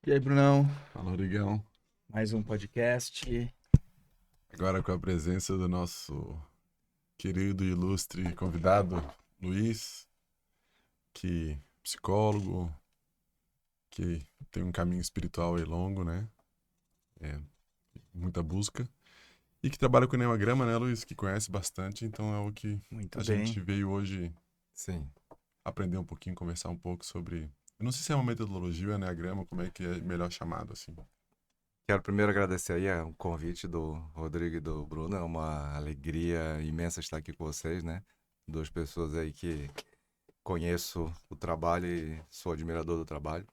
E aí, Brunão? Fala, Rodrigão. Mais um podcast. Agora com a presença do nosso querido e ilustre convidado, Luiz, que é psicólogo, que tem um caminho espiritual aí longo, né? É, muita busca. E que trabalha com Enneagrama, né, Luiz? Que conhece bastante, então é o que Muito a bem. gente veio hoje Sim. aprender um pouquinho, conversar um pouco sobre... Eu não sei se é uma metodologia ou Enneagrama, como é que é melhor chamado, assim. Quero primeiro agradecer aí o convite do Rodrigo e do Bruno. É uma alegria imensa estar aqui com vocês, né? Duas pessoas aí que conheço o trabalho e sou admirador do trabalho.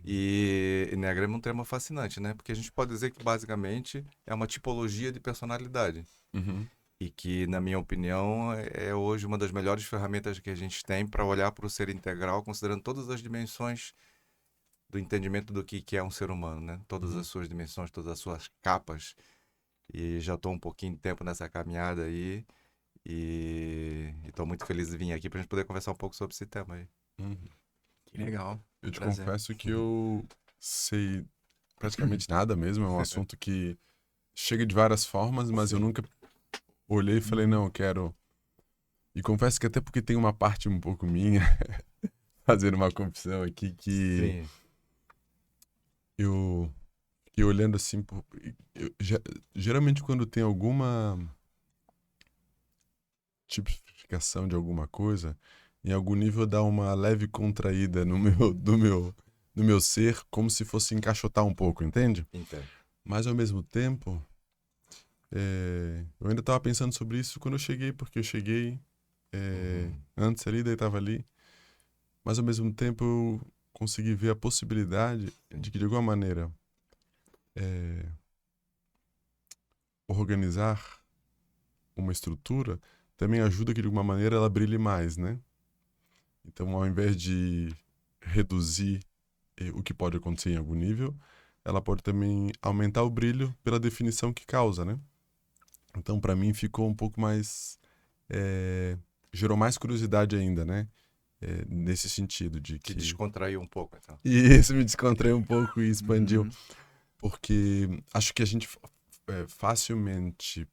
E Enneagrama é um tema fascinante, né? Porque a gente pode dizer que basicamente é uma tipologia de personalidade. Uhum. E que, na minha opinião, é hoje uma das melhores ferramentas que a gente tem para olhar para o ser integral, considerando todas as dimensões do entendimento do que é um ser humano, né? Todas Uhum. as suas dimensões, todas as suas capas. E já estou um pouquinho de tempo nessa caminhada aí e estou muito feliz de vir aqui para a gente poder conversar um pouco sobre esse tema aí. Uhum. Que legal. Eu te Prazer. confesso que eu sei praticamente nada mesmo. É um assunto que chega de várias formas, mas eu Sim. nunca olhei e falei, não, eu quero. E confesso que até porque tem uma parte um pouco minha, fazendo uma confissão aqui, que Sim. eu fiquei olhando assim. Geralmente, quando tem alguma tipificação de alguma coisa, em algum nível dá uma leve contraída no meu, no meu ser, como se fosse encaixotar um pouco, entende? Entendo. Mas ao mesmo tempo. Eu ainda estava pensando sobre isso quando eu cheguei, porque eu cheguei Uhum. antes ali, daí estava ali, mas ao mesmo tempo eu consegui ver a possibilidade de Sim. que, de alguma maneira, é, organizar uma estrutura também ajuda que, de alguma maneira, ela brilhe mais, né? Então, ao invés de reduzir o que pode acontecer em algum nível, ela pode também aumentar o brilho pela definição que causa, né? Então, para mim, ficou um pouco mais. é, Gerou mais curiosidade ainda, né? Nesse sentido de Te que. descontraiu um pouco, então. E isso me descontraiu um pouco e expandiu, Uhum. porque acho que a gente facilmente,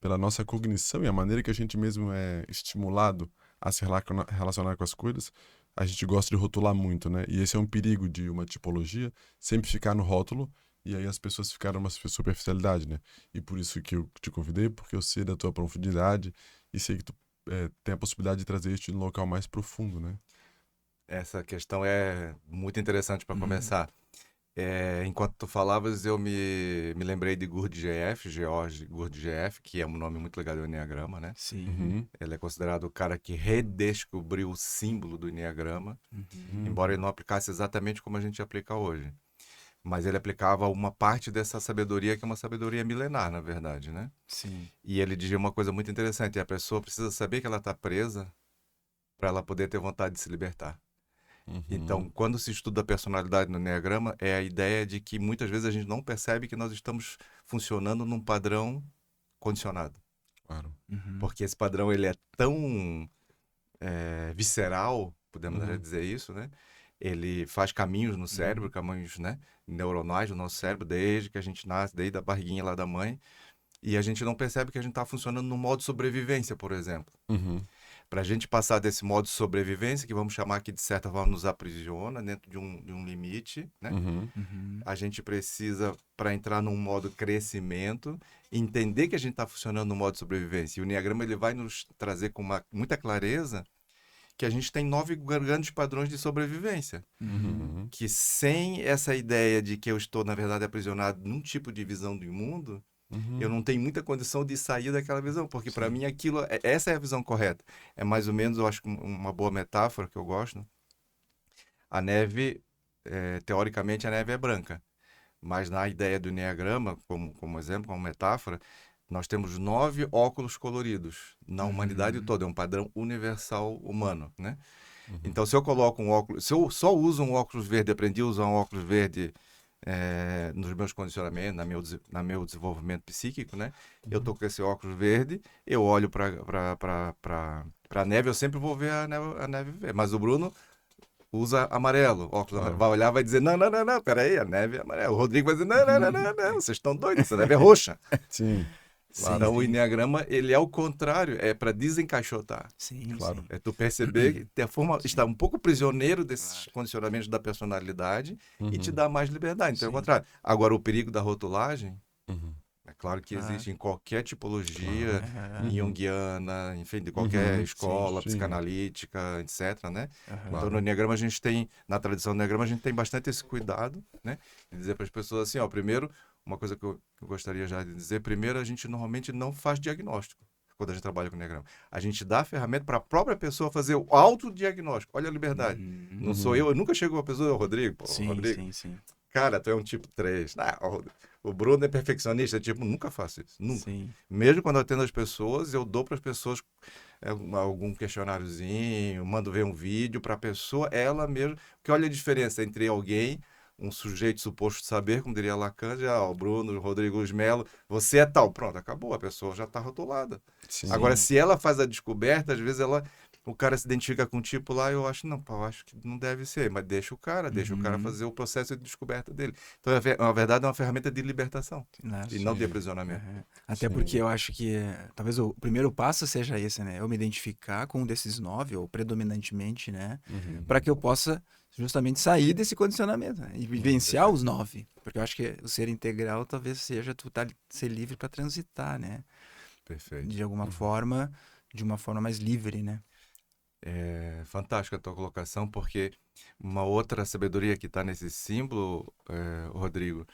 pela nossa cognição e a maneira que a gente mesmo é estimulado a se relacionar com as coisas, a gente gosta de rotular muito, né? E esse é um perigo de uma tipologia, sempre ficar no rótulo, e aí as pessoas ficaram numa superficialidade, né? E por isso que eu te convidei, porque eu sei da tua profundidade e sei que tu tem a possibilidade de trazer isso num local mais profundo, né? Essa questão é muito interessante para Uhum. começar. Enquanto tu falavas, eu me lembrei de Gurdjieff, George Gurdjieff, que é um nome muito legal do Enneagrama, né? Sim. Uhum, Ele é considerado o cara que redescobriu o símbolo do Enneagrama, Uhum. embora uhum, ele não aplicasse exatamente como a gente aplica hoje. Mas ele aplicava uma parte dessa sabedoria, que é uma sabedoria milenar, na verdade, né? Sim. E ele dizia uma coisa muito interessante: a pessoa precisa saber que ela está presa para ela poder ter vontade de se libertar. Então, uhum, quando se estuda a personalidade no Enneagrama, é a ideia de que muitas vezes a gente não percebe que nós estamos funcionando num padrão condicionado. claro. Uhum. Porque esse padrão ele é tão visceral, podemos Uhum, dizer isso, né? Ele faz caminhos no cérebro, Uhum. caminhos, né, neuronais no nosso cérebro desde que a gente nasce, desde a barriguinha lá da mãe, e a gente não percebe que a gente está funcionando no modo sobrevivência, por exemplo. uhum, Para a gente passar desse modo de sobrevivência, que vamos chamar aqui de certa forma nos aprisiona dentro de um limite, né? uhum, Uhum. A gente precisa, para entrar num modo crescimento, entender que a gente está funcionando no modo sobrevivência. E o Enneagrama ele vai nos trazer com muita clareza que a gente tem 9 grandes padrões de sobrevivência. Uhum. uhum, Que sem essa ideia de que eu estou, na verdade, aprisionado num tipo de visão do mundo, eu uhum, não tenho muita condição de sair daquela visão, porque para sim. mim essa é a visão correta. É mais ou menos, eu acho, uma boa metáfora que eu gosto. A neve, teoricamente, a neve é branca, mas na ideia do Enneagrama, como exemplo, como metáfora, nós temos 9 óculos coloridos na humanidade Uhum. toda, é um padrão universal humano, né? Uhum, Então, se eu coloco um óculos, se eu só uso um óculos verde, aprendi a usar um óculos verde nos meus condicionamentos, na meu desenvolvimento psíquico, né? Eu uhum, tô com esse óculos verde, eu olho para a neve, eu sempre vou ver a neve verde. Mas o Bruno usa amarelo, óculos amarelo. Vai olhar, vai dizer, não, peraí, a neve é amarela. O Rodrigo vai dizer, não, vocês estão doidos, essa neve é roxa. Sim, Sim, Então, o sim. Enneagrama, ele é o contrário, é para desencaixotar. Sim, claro. sim. É tu perceber que a forma está um pouco prisioneiro desses condicionamentos da personalidade e te dá mais liberdade. Então, é o Sim. contrário. Agora, o perigo da rotulagem, Uhum. é claro que Claro. existe em qualquer tipologia, Aham. junguiana, enfim, de qualquer Uhum. escola, Sim. psicanalítica, etc, né? Aham. Então, no Enneagrama, a gente tem, na tradição do Enneagrama, a gente tem bastante esse cuidado, né? De dizer para as pessoas assim, ó, primeiro, uma coisa que eu gostaria já de dizer, primeiro, a gente normalmente não faz diagnóstico quando a gente trabalha com o Enneagrama. A gente dá a ferramenta para a própria pessoa fazer o autodiagnóstico. Olha a liberdade. Uhum. Não sou eu nunca chego uma pessoa, Rodrigo, pô, Sim, Rodrigo, sim, sim. cara, tu é um tipo 3. O Bruno é perfeccionista, tipo, nunca faço isso, nunca. Sim. Mesmo quando eu atendo as pessoas, eu dou para as pessoas algum questionáriozinho, mando ver um vídeo para a pessoa, ela mesmo, porque olha a diferença entre alguém, um sujeito suposto saber, como diria Lacan, o Bruno, o Rodrigo Luiz Melo, você é tal, pronto, acabou, a pessoa já está rotulada. Sim. Agora, se ela faz a descoberta, às vezes o cara se identifica com um tipo lá, eu acho, não, pô, eu acho que não deve ser, mas deixa o cara fazer o processo de descoberta dele. Então, na verdade, é uma ferramenta de libertação e não de Sim. aprisionamento. Aham. Até Sim. porque eu acho que talvez o primeiro passo seja esse, né? Eu me identificar com um desses 9, ou predominantemente, né? Uhum. Para que eu possa justamente sair desse condicionamento, né? E vivenciar os 9. Porque eu acho que o ser integral talvez seja tu ser livre para transitar, né? Perfeito. De alguma forma, de uma forma mais livre, né? É fantástica a tua colocação, porque uma outra sabedoria que está nesse símbolo, Rodrigo,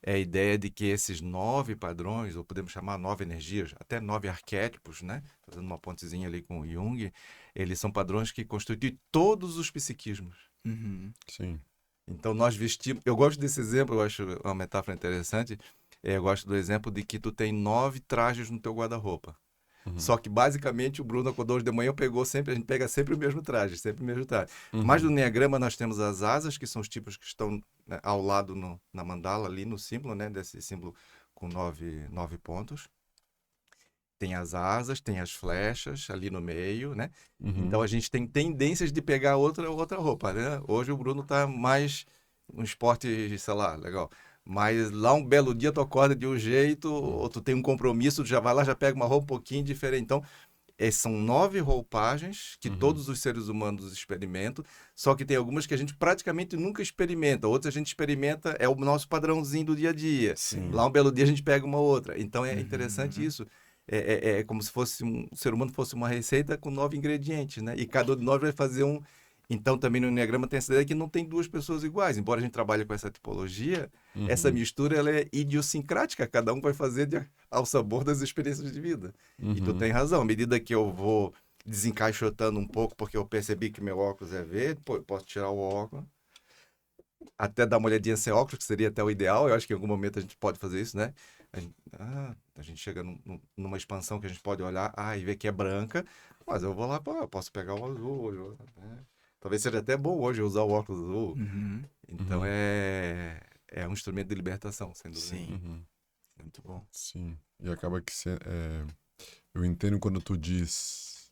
é a ideia de que esses 9 padrões, ou podemos chamar 9 energias, até 9 arquétipos, né? Fazendo uma pontezinha ali com o Jung, eles são padrões que constituem todos os psiquismos. Uhum. Sim. Então nós vestimos. Eu gosto desse exemplo, eu acho uma metáfora interessante. Eu gosto do exemplo de que tu tem 9 trajes no teu guarda-roupa. Uhum. Só que basicamente o Bruno acordou hoje de manhã, a gente pega sempre o mesmo traje, sempre o mesmo traje. Uhum. Mas no Enneagrama nós temos as asas, que são os tipos que estão, né, ao lado na mandala, ali no símbolo, né, desse símbolo com 9 pontos. Tem as asas, tem as flechas ali no meio, né? Uhum. Então a gente tem tendências de pegar outra roupa, né? Hoje o Bruno tá mais um esporte, sei lá, legal. Mas lá um belo dia tu acorda de um jeito, ou tu tem um compromisso, tu já vai lá, já pega uma roupa um pouquinho diferente. Então, são 9 roupagens que todos os seres humanos experimentam, só que tem algumas que a gente praticamente nunca experimenta, outras a gente experimenta, é o nosso padrãozinho do dia a dia. Sim. Lá um belo dia a gente pega uma outra. Então é interessante isso. É como se fosse um ser humano fosse uma receita com 9 ingredientes, né? E cada um de nós vai fazer um. Então, também no Enneagrama tem essa ideia que não tem duas pessoas iguais. Embora a gente trabalhe com essa tipologia, essa mistura ela é idiosincrática. Cada um vai fazer ao sabor das experiências de vida. E tu tem razão. À medida que eu vou desencaixotando um pouco, porque eu percebi que meu óculos é verde, pô, eu posso tirar o óculos. Até dar uma olhadinha sem óculos, que seria até o ideal. Eu acho que em algum momento a gente pode fazer isso, né? A gente chega numa expansão que a gente pode olhar e ver que é branca, mas eu vou lá, pô, eu posso pegar o azul, né? Talvez seja até bom hoje usar o óculos azul. Uhum. Então é um instrumento de libertação, sem dúvida. Sim. Uhum. Muito bom. Sim. E acaba que eu entendo quando tu diz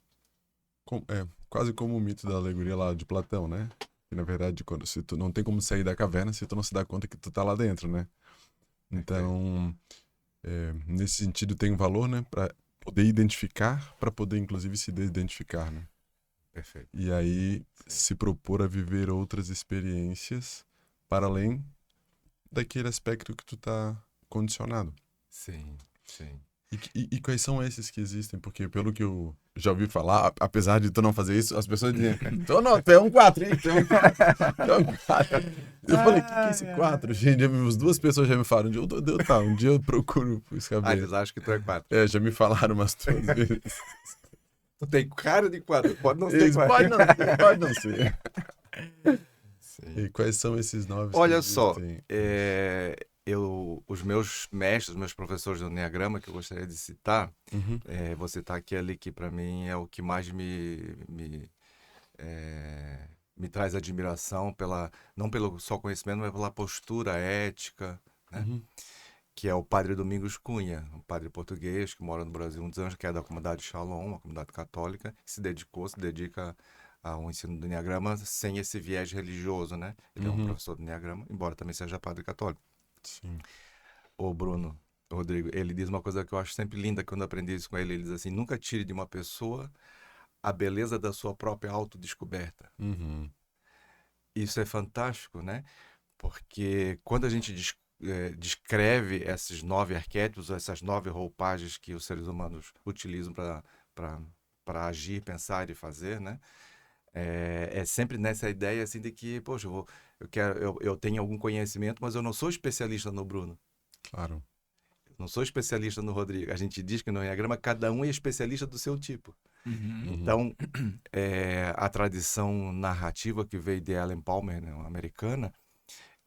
quase como o mito da alegoria lá de Platão, né? Que na verdade, se tu não tem como sair da caverna se tu não se dá conta que tu tá lá dentro, né? Então, nesse sentido tem um valor, né? Para poder identificar, para poder inclusive se desidentificar, né? Perfeito. E aí se propor a viver outras experiências para além daquele aspecto que tu tá condicionado. Sim, sim. E quais são esses que existem? Porque pelo que eu já ouvi falar, apesar de tu não fazer isso, as pessoas dizem, tu é um 4, hein? Tu é um 4. Eu falei, o que é esse 4? Gente, as duas pessoas já me falaram, um dia eu procuro saber. Eles acham que tu é 4. Já me falaram umas 2 vezes. Tu tem cara de 4, pode não ser 4. Pode não ser. Sim. E quais são esses 9 que Olha só, existem? os meus mestres, os meus professores do Enneagrama, que eu gostaria de citar, Uhum. vou citar aquele que para mim é o que mais me traz admiração, não pelo só conhecimento, mas pela postura ética, né? Uhum. Que é o Padre Domingos Cunha, um padre português que mora no Brasil há muitos anos, que é da comunidade Shalom, uma comunidade católica, que se dedica ao ensino do Enneagrama sem esse viés religioso, né? Ele é um professor do Enneagrama, embora também seja padre católico. Sim. O Bruno, Rodrigo, ele diz uma coisa que eu acho sempre linda quando eu aprendi isso com ele. Ele diz assim: nunca tire de uma pessoa a beleza da sua própria autodescoberta. Uhum. Isso é fantástico, né? Porque quando a gente descreve esses 9 arquétipos, essas 9 roupagens que os seres humanos utilizam para agir, pensar e fazer, né? É sempre nessa ideia assim de que, poxa, eu tenho algum conhecimento, mas eu não sou especialista no Bruno. Claro. Não sou especialista no Rodrigo. A gente diz que no Enneagrama cada um é especialista do seu tipo. Então, a tradição narrativa que veio de Ellen Palmer, né, uma americana,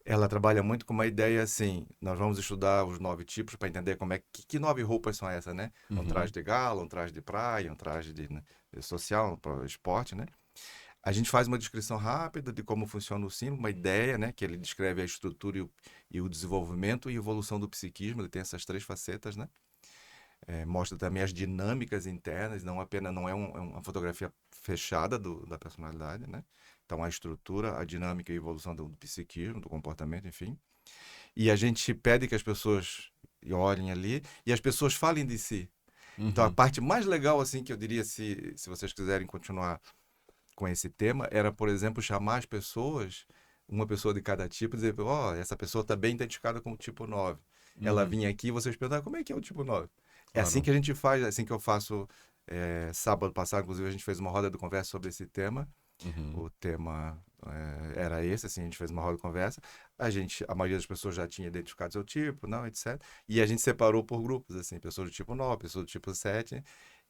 ela trabalha muito com uma ideia assim: nós vamos estudar os 9 tipos para entender como é que 9 roupas são essas, né? Um traje de gala, um traje de praia, um traje de social, para esporte, né? A gente faz uma descrição rápida de como funciona o símbolo, uma ideia, né? Que ele descreve a estrutura e o desenvolvimento e evolução do psiquismo. Ele tem essas 3 facetas, né? Mostra também as dinâmicas internas, não é uma fotografia fechada da personalidade, né? Então, a estrutura, a dinâmica e a evolução do psiquismo, do comportamento, enfim. E a gente pede que as pessoas olhem ali e as pessoas falem de si. Então, a parte mais legal, assim, que eu diria, se vocês quiserem continuar com esse tema, era, por exemplo, chamar as pessoas, uma pessoa de cada tipo, e dizer: essa pessoa está bem identificada com o tipo 9. Ela vinha aqui e vocês perguntaram: como é que é o tipo 9? É assim que a gente faz, é assim que eu faço. Sábado passado, inclusive, a gente fez uma roda de conversa sobre esse tema. O tema era esse, assim, a gente fez uma roda de conversa. A maioria das pessoas já tinha identificado seu tipo, não, etc. E a gente separou por grupos, assim, pessoas do tipo 9, pessoas do tipo 7.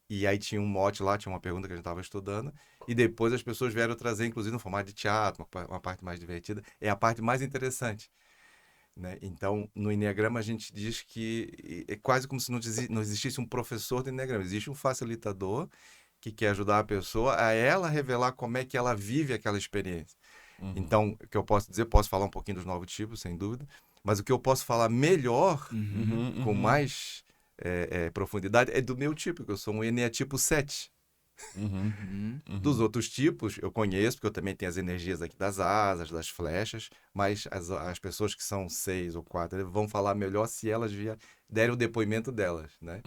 E aí tinha um mote lá, tinha uma pergunta que a gente estava estudando. E depois as pessoas vieram trazer, inclusive, no formato de teatro, uma parte mais divertida. É a parte mais interessante. Né? Então, no Enneagrama, a gente diz que é quase como se não existisse um professor do Enneagrama. Existe um facilitador que quer ajudar a pessoa a ela revelar como é que ela vive aquela experiência. Então, o que eu posso dizer, posso falar um pouquinho dos 9 tipos, sem dúvida, mas o que eu posso falar melhor, com mais profundidade, é do meu tipo, que eu sou um Eneatipo 7. Dos outros tipos, eu conheço, porque eu também tenho as energias aqui das asas, das flechas, mas as pessoas que são 6 ou 4 vão falar melhor se elas derem o depoimento delas, né?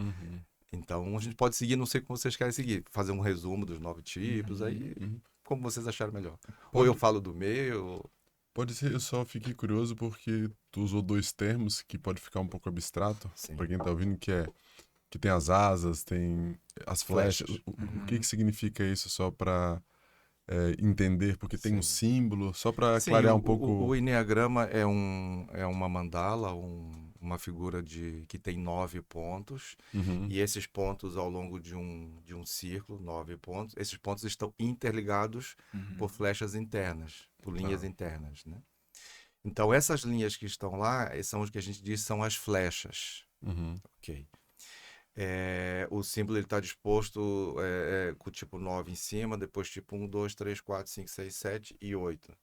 Então, a gente pode seguir, não sei como vocês querem seguir, fazer um resumo dos 9 tipos, aí como vocês acharem melhor. Ou eu falo do meu... Pode ser, eu só fiquei curioso porque tu usou 2 termos que pode ficar um pouco abstrato Sim. para quem tá ouvindo, que tem as asas, tem as flechas. O que significa isso, só para entender? Porque tem um símbolo, só para Sim, clarear um o pouco. Enneagrama é uma mandala, uma figura que tem 9 pontos, e esses pontos ao longo de um círculo, 9 pontos, esses pontos estão interligados por flechas internas, por linhas internas, né? Então, essas linhas que estão lá são os que a gente diz são as flechas. Ok. O símbolo está disposto com o tipo 9 em cima, depois tipo 1, 2, 3, 4, 5, 6, 7 e 8.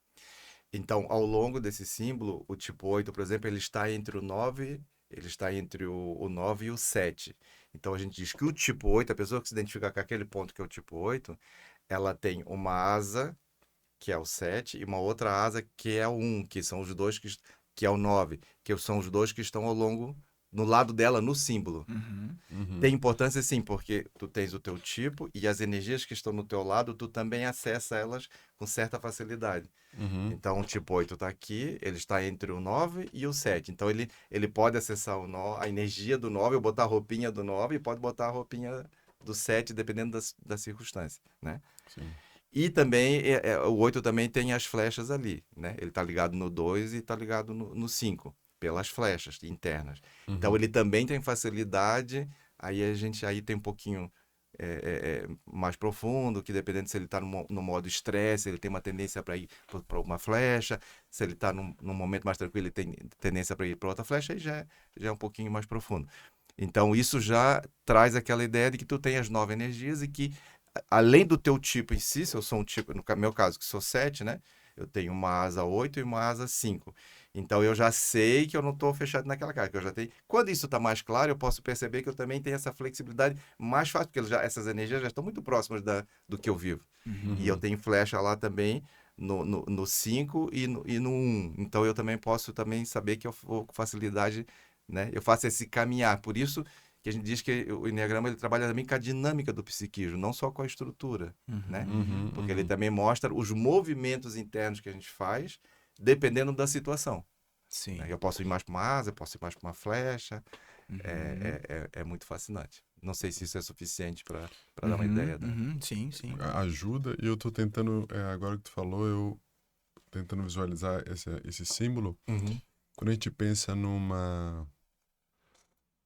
Então, ao longo desse símbolo, o tipo 8, por exemplo, ele está entre o 9, ele está entre o 9 e o 7. Então, a gente diz que o tipo 8, a pessoa que se identifica com aquele ponto que é o tipo 8, ela tem uma asa, que é o 7, e uma outra asa, que é o 1, que são os dois que é o 9, que são os dois que estão ao longo, no lado dela, no símbolo. Tem importância sim, porque tu tens o teu tipo e as energias que estão no teu lado, tu também acessa elas com certa facilidade. Então, o tipo 8 está aqui, ele está entre o 9 e o 7. Então, ele pode acessar a energia do 9, ou botar a roupinha do 9, e pode botar a roupinha do 7, dependendo da circunstância, né? Sim. E também, o 8 também tem as flechas ali, né? Ele está ligado no 2 e está ligado no 5, pelas flechas internas. Então, ele também tem facilidade, aí tem um pouquinho mais profundo, que dependendo se ele está no modo estresse, ele tem uma tendência para ir para uma flecha, se ele está num momento mais tranquilo, ele tem tendência para ir para outra flecha, aí já é um pouquinho mais profundo. Então, isso já traz aquela ideia de que tu tem as 9 energias e que, além do teu tipo em si, se eu sou um tipo, no meu caso, que sou 7, né? Eu tenho uma asa 8 e uma asa 5. Então eu já sei que eu não estou fechado naquela caixa, que eu já tenho. Quando isso está mais claro, eu posso perceber que eu também tenho essa flexibilidade mais fácil, porque essas energias já estão muito próximas do que eu vivo. E eu tenho flecha lá também no 5 e no 1. Então eu também posso também saber que eu vou com facilidade, né? Eu faço esse caminhar. Por isso que a gente diz que o Enneagrama ele trabalha também com a dinâmica do psiquismo, não só com a estrutura, né? Porque ele também mostra os movimentos internos que a gente faz, dependendo da situação. Sim. Né? Eu posso ir mais para uma asa, eu posso ir mais para uma flecha. Uhum. É muito fascinante. Não sei se isso é suficiente para dar uma ideia. Né? Sim, sim. Ajuda, e eu tô tentando, agora que tu falou, eu tentando visualizar esse símbolo. Quando a gente pensa numa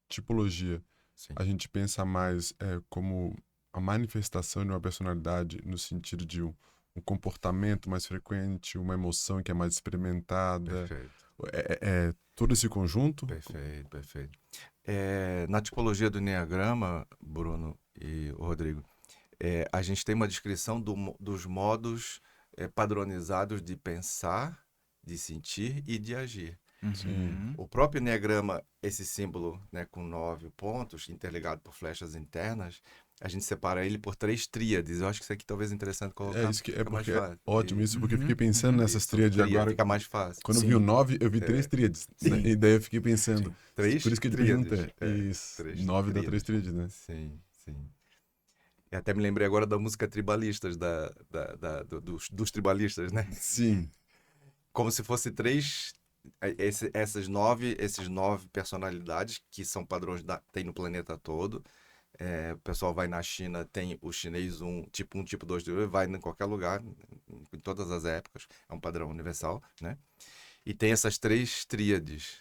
tipologia, Sim. a gente pensa mais como a manifestação de uma personalidade no sentido de um comportamento mais frequente, uma emoção que é mais experimentada. Perfeito. É todo esse conjunto? Perfeito, perfeito. Na tipologia do Enneagrama, Bruno e Rodrigo, a gente tem uma descrição dos modos padronizados de pensar, de sentir e de agir. Uhum. O próprio Enneagrama, esse símbolo, né, com 9 pontos, interligado por flechas internas, a gente separa ele por 3 tríades. Eu acho que isso aqui talvez é interessante colocar. Isso que Fica mais porque fácil. ótimo isso, porque eu fiquei pensando nessas Isso, tríades agora. fica mais fácil. Quando eu vi o Sim. 9, eu vi 3 tríades. Né? Sim. E daí eu fiquei pensando. Sim. 3 Por isso que eu te tríades. perguntei. Isso. 3 9 dá 3 tríades, né? Sim, sim. E até me lembrei agora da música Tribalistas, dos tribalistas, né? Sim. Como se fosse 3, esses 9 personalidades que são padrões tem no planeta todo. O pessoal vai na China, tem o chinês 1, tipo 1, tipo 2, vai em qualquer lugar, em todas as épocas, é um padrão universal, né? E tem essas 3 tríades.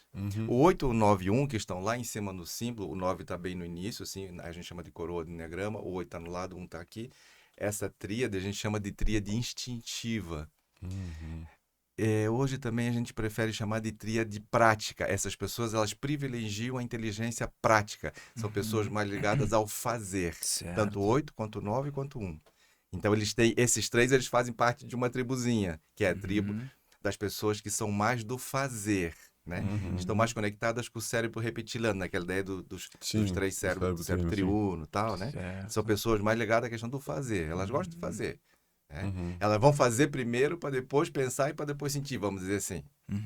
O 8, o 9 e 1, que estão lá em cima no símbolo, o 9 está bem no início, assim, a gente chama de coroa do Enneagrama, o 8 está no lado, o 1 está aqui. Essa tríade a gente chama de tríade instintiva. Hoje também a gente prefere chamar de tríade prática. Essas pessoas, elas privilegiam a inteligência prática. São pessoas mais ligadas ao fazer. Certo. Tanto o 8, quanto o 9, quanto o 1. Então, eles têm, esses 3, eles fazem parte de uma tribuzinha, que é a tribo das pessoas que são mais do fazer, né? Estão mais conectadas com o cérebro reptiliano, naquela ideia dos 3 cérebros, do cérebro triuno e tal, né? Certo. São pessoas mais ligadas à questão do fazer. Elas gostam de fazer. Né? Elas vão fazer primeiro para depois pensar e para depois sentir, vamos dizer assim.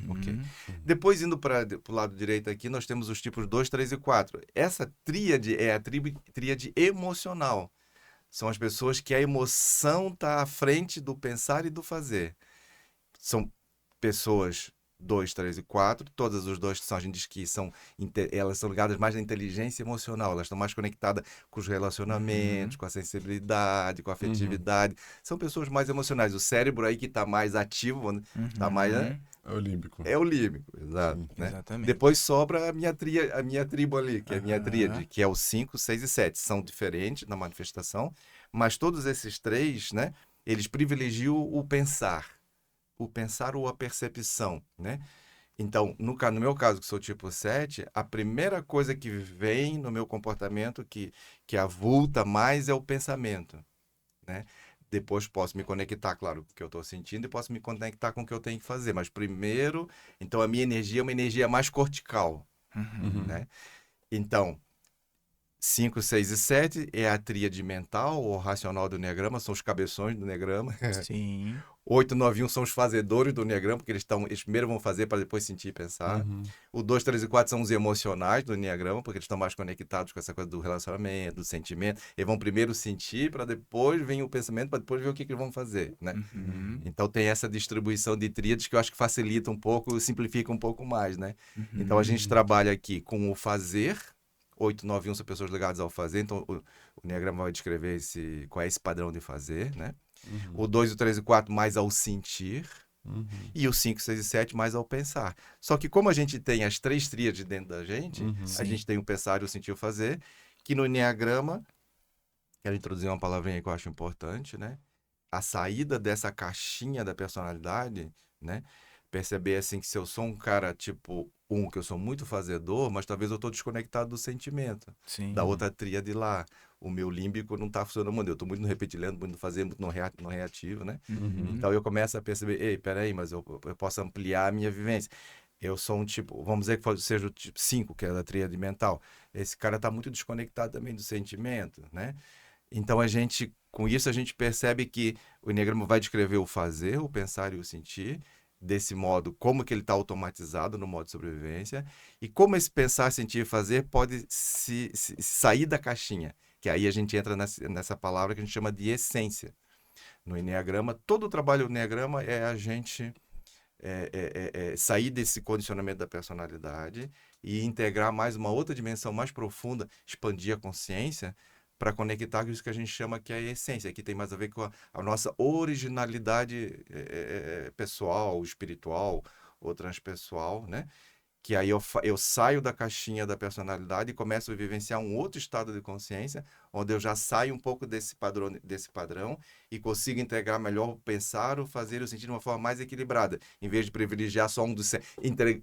Ok. Depois, indo para o lado direito aqui, nós temos os tipos 2, 3 e 4. Essa tríade é a tríade emocional. São as pessoas que a emoção está à frente do pensar e do fazer. São pessoas 2, 3 e 4, todas os dois que são, a gente diz que elas são ligadas mais à inteligência emocional, elas estão mais conectadas com os relacionamentos, com a sensibilidade, com a afetividade. São pessoas mais emocionais. O cérebro aí que está mais ativo, está mais... É o límbico. É o límbico, exato. Sim. Né? Exatamente. Depois sobra a minha tribo ali, que é a minha tríade, que é o 5, 6 e 7. São diferentes na manifestação, mas todos esses 3, né, eles privilegiam o pensar ou a percepção, né? Então, no meu caso, que sou tipo 7, a primeira coisa que vem no meu comportamento que avulta mais é o pensamento, né? Depois posso me conectar, claro, com o que eu estou sentindo e posso me conectar com o que eu tenho que fazer. Mas primeiro, então a minha energia é uma energia mais cortical, né? Então, 5, 6 e 7 é a tríade mental ou racional do Enneagrama, são os cabeções do Enneagrama. Sim. 8, 9 e 1 são os fazedores do Enneagrama, porque eles primeiro vão fazer para depois sentir e pensar. O 2, 3 e 4 são os emocionais do Enneagrama, porque eles estão mais conectados com essa coisa do relacionamento, do sentimento. Eles vão primeiro sentir, para depois vir o pensamento, para depois ver o que eles vão fazer, né? Então tem essa distribuição de tríades que eu acho que facilita um pouco, simplifica um pouco mais, né? Então a gente trabalha aqui com o fazer. 8, 9 e 1 são pessoas ligadas ao fazer, então o Enneagrama vai descrever qual é esse padrão de fazer, né? O 2, o 3 e 4 mais ao sentir, e o 5, 6 e 7 mais ao pensar. Só que como a gente tem as 3 tríades dentro da gente, a gente tem o pensar, o sentir e o fazer, que no Enneagrama, quero introduzir uma palavrinha que eu acho importante, né? A saída dessa caixinha da personalidade, né? Perceber assim que se eu sou um cara tipo que eu sou muito fazedor, mas talvez eu estou desconectado do sentimento. Sim. Da outra tríade lá. O meu límbico não está funcionando muito. Eu estou muito no reptiliano, muito no fazer, muito no reativo, né? Então eu começo a perceber, ei, peraí, mas eu posso ampliar a minha vivência. eu sou um tipo, vamos dizer que seja o tipo 5, que é da tríade mental. Esse cara está muito desconectado também do sentimento, né? Então com isso a gente percebe que o enneagrama vai descrever o fazer, o pensar e o sentir, desse modo, como que ele está automatizado no modo de sobrevivência, e como esse pensar, sentir e fazer pode sair da caixinha, que aí a gente entra nessa palavra que a gente chama de essência. No enneagrama, todo o trabalho do enneagrama é a gente sair desse condicionamento da personalidade e integrar mais uma outra dimensão mais profunda, expandir a consciência para conectar com isso que a gente chama que é a essência, que tem mais a ver com a nossa originalidade pessoal, espiritual ou transpessoal, né? Que aí eu saio da caixinha da personalidade e começo a vivenciar um outro estado de consciência, onde eu já saio um pouco desse padrão e consigo integrar melhor o pensar, o fazer e o sentir de uma forma mais equilibrada, em vez de privilegiar só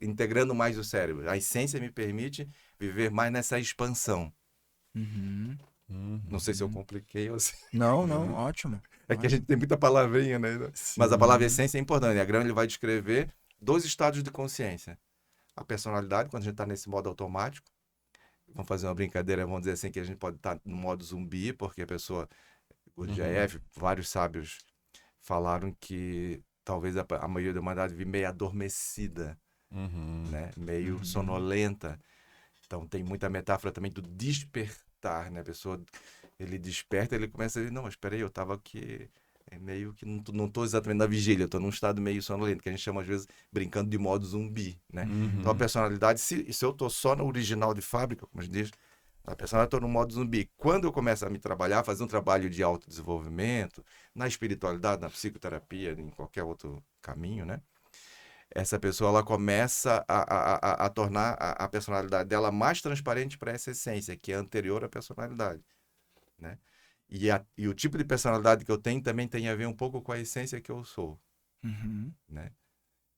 integrando mais o cérebro. A essência me permite viver mais nessa expansão. Uhum. Não sei se eu compliquei ou se... Não, ótimo. É que a gente tem muita palavrinha, né? Mas a palavra essência é importante. O Enneagrama ele vai descrever 2 estados de consciência. A personalidade, quando a gente está nesse modo automático. Vamos fazer uma brincadeira, vamos dizer assim, que a gente pode estar no modo zumbi, porque a pessoa, o GF, vários sábios falaram que talvez a maioria da humanidade vive meio adormecida, né? Meio sonolenta. Então tem muita metáfora também do despertar, né? A pessoa, ele desperta, ele começa a dizer, não, mas espera aí, eu estava aqui... meio que não estou exatamente na vigília, estou num estado meio sonolento, que a gente chama às vezes brincando de modo zumbi, né? Então a personalidade, se eu estou só no original de fábrica, como a gente diz, a personalidade estou no modo zumbi. Quando eu começo a me trabalhar, fazer um trabalho de autodesenvolvimento, na espiritualidade, na psicoterapia, em qualquer outro caminho, né? Essa pessoa ela começa a tornar a personalidade dela mais transparente para essa essência, que é anterior à personalidade, né? E o tipo de personalidade que eu tenho também tem a ver um pouco com a essência que eu sou, né?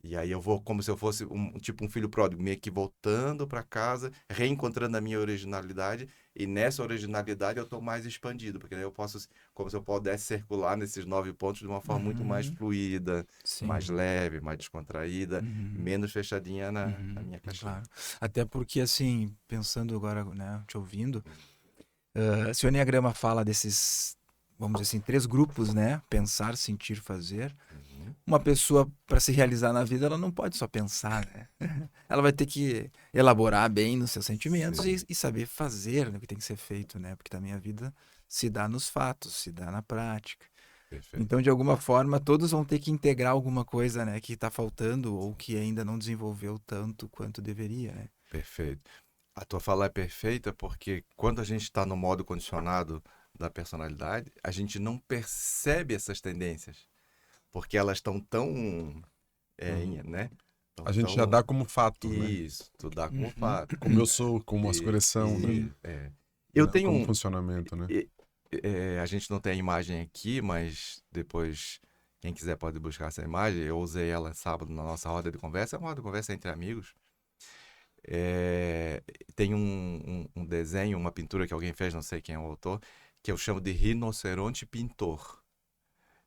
E aí eu vou como se eu fosse um filho pródigo, meio que voltando para casa, reencontrando a minha originalidade, e nessa originalidade eu estou mais expandido, porque aí eu posso, como se eu pudesse circular nesses 9 pontos de uma forma muito mais fluida, Sim. mais leve, mais descontraída, menos fechadinha na minha caixinha. Claro. Até porque, assim, pensando agora, né, te ouvindo, se o Enneagrama fala desses, vamos dizer assim, 3 grupos, né? Pensar, sentir, fazer. Uma pessoa, para se realizar na vida, ela não pode só pensar, né? Ela vai ter que elaborar bem nos seus sentimentos e saber fazer, né, o que tem que ser feito, né? Porque também a vida se dá nos fatos, se dá na prática. Perfeito. Então, de alguma forma, todos vão ter que integrar alguma coisa, né, que está faltando ou que ainda não desenvolveu tanto quanto deveria, né? Perfeito. A tua fala é perfeita porque quando a gente está no modo condicionado da personalidade, a gente não percebe essas tendências, porque elas estão tão, né? A gente já dá como fato, né? Isso, tu dá como fato. Como eu sou, como as cores são, né? Eu tenho como funcionamento, né? a gente não tem a imagem aqui, mas depois, quem quiser pode buscar essa imagem. Eu usei ela sábado na nossa roda de conversa. É uma roda de conversa entre amigos. Tem um desenho, uma pintura que alguém fez, não sei quem é o autor, que eu chamo de rinoceronte pintor.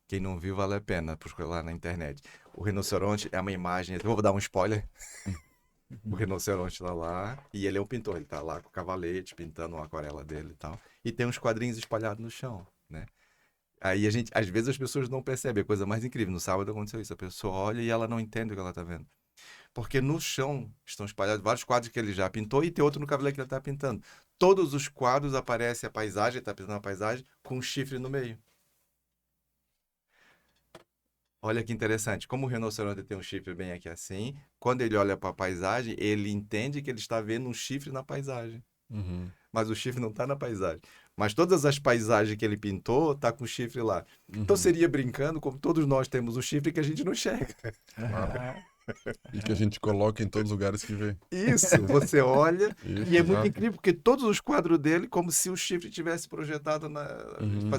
Quem não viu, vale a pena procurar lá na internet. O rinoceronte é uma imagem, eu vou dar um spoiler. O rinoceronte está lá e ele é um pintor, ele está lá com o cavalete pintando uma aquarela dele e tal. E tem uns quadrinhos espalhados no chão, né? Aí às vezes as pessoas não percebem, é a coisa mais incrível. No sábado aconteceu isso, a pessoa olha e ela não entende o que ela está vendo. Porque no chão estão espalhados vários quadros que ele já pintou e tem outro no cavalete que ele está pintando. Todos os quadros aparece a paisagem, ele está pintando a paisagem com um chifre no meio. Olha que interessante, como o rinoceronte tem um chifre bem aqui assim, quando ele olha para a paisagem, ele entende que ele está vendo um chifre na paisagem. Mas o chifre não está na paisagem. Mas todas as paisagens que ele pintou, tá com o chifre lá. Então seria brincando, como todos nós temos um chifre que a gente não enxerga. E que a gente coloca em todos os lugares que vê. Isso, você olha Isso, e é muito exato. incrível, porque todos os quadros dele, como se o chifre tivesse projetado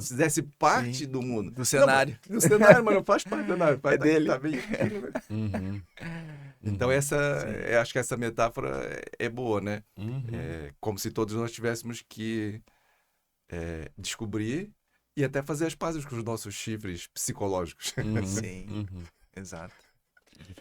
fizesse parte do mundo. Do cenário. Não, do cenário, mas não faz parte do cenário. É dele. Tá bem aqui, né? Então acho que essa metáfora é boa, né? É como se todos nós tivéssemos que descobrir e até fazer as pazes com os nossos chifres psicológicos. Sim, exato.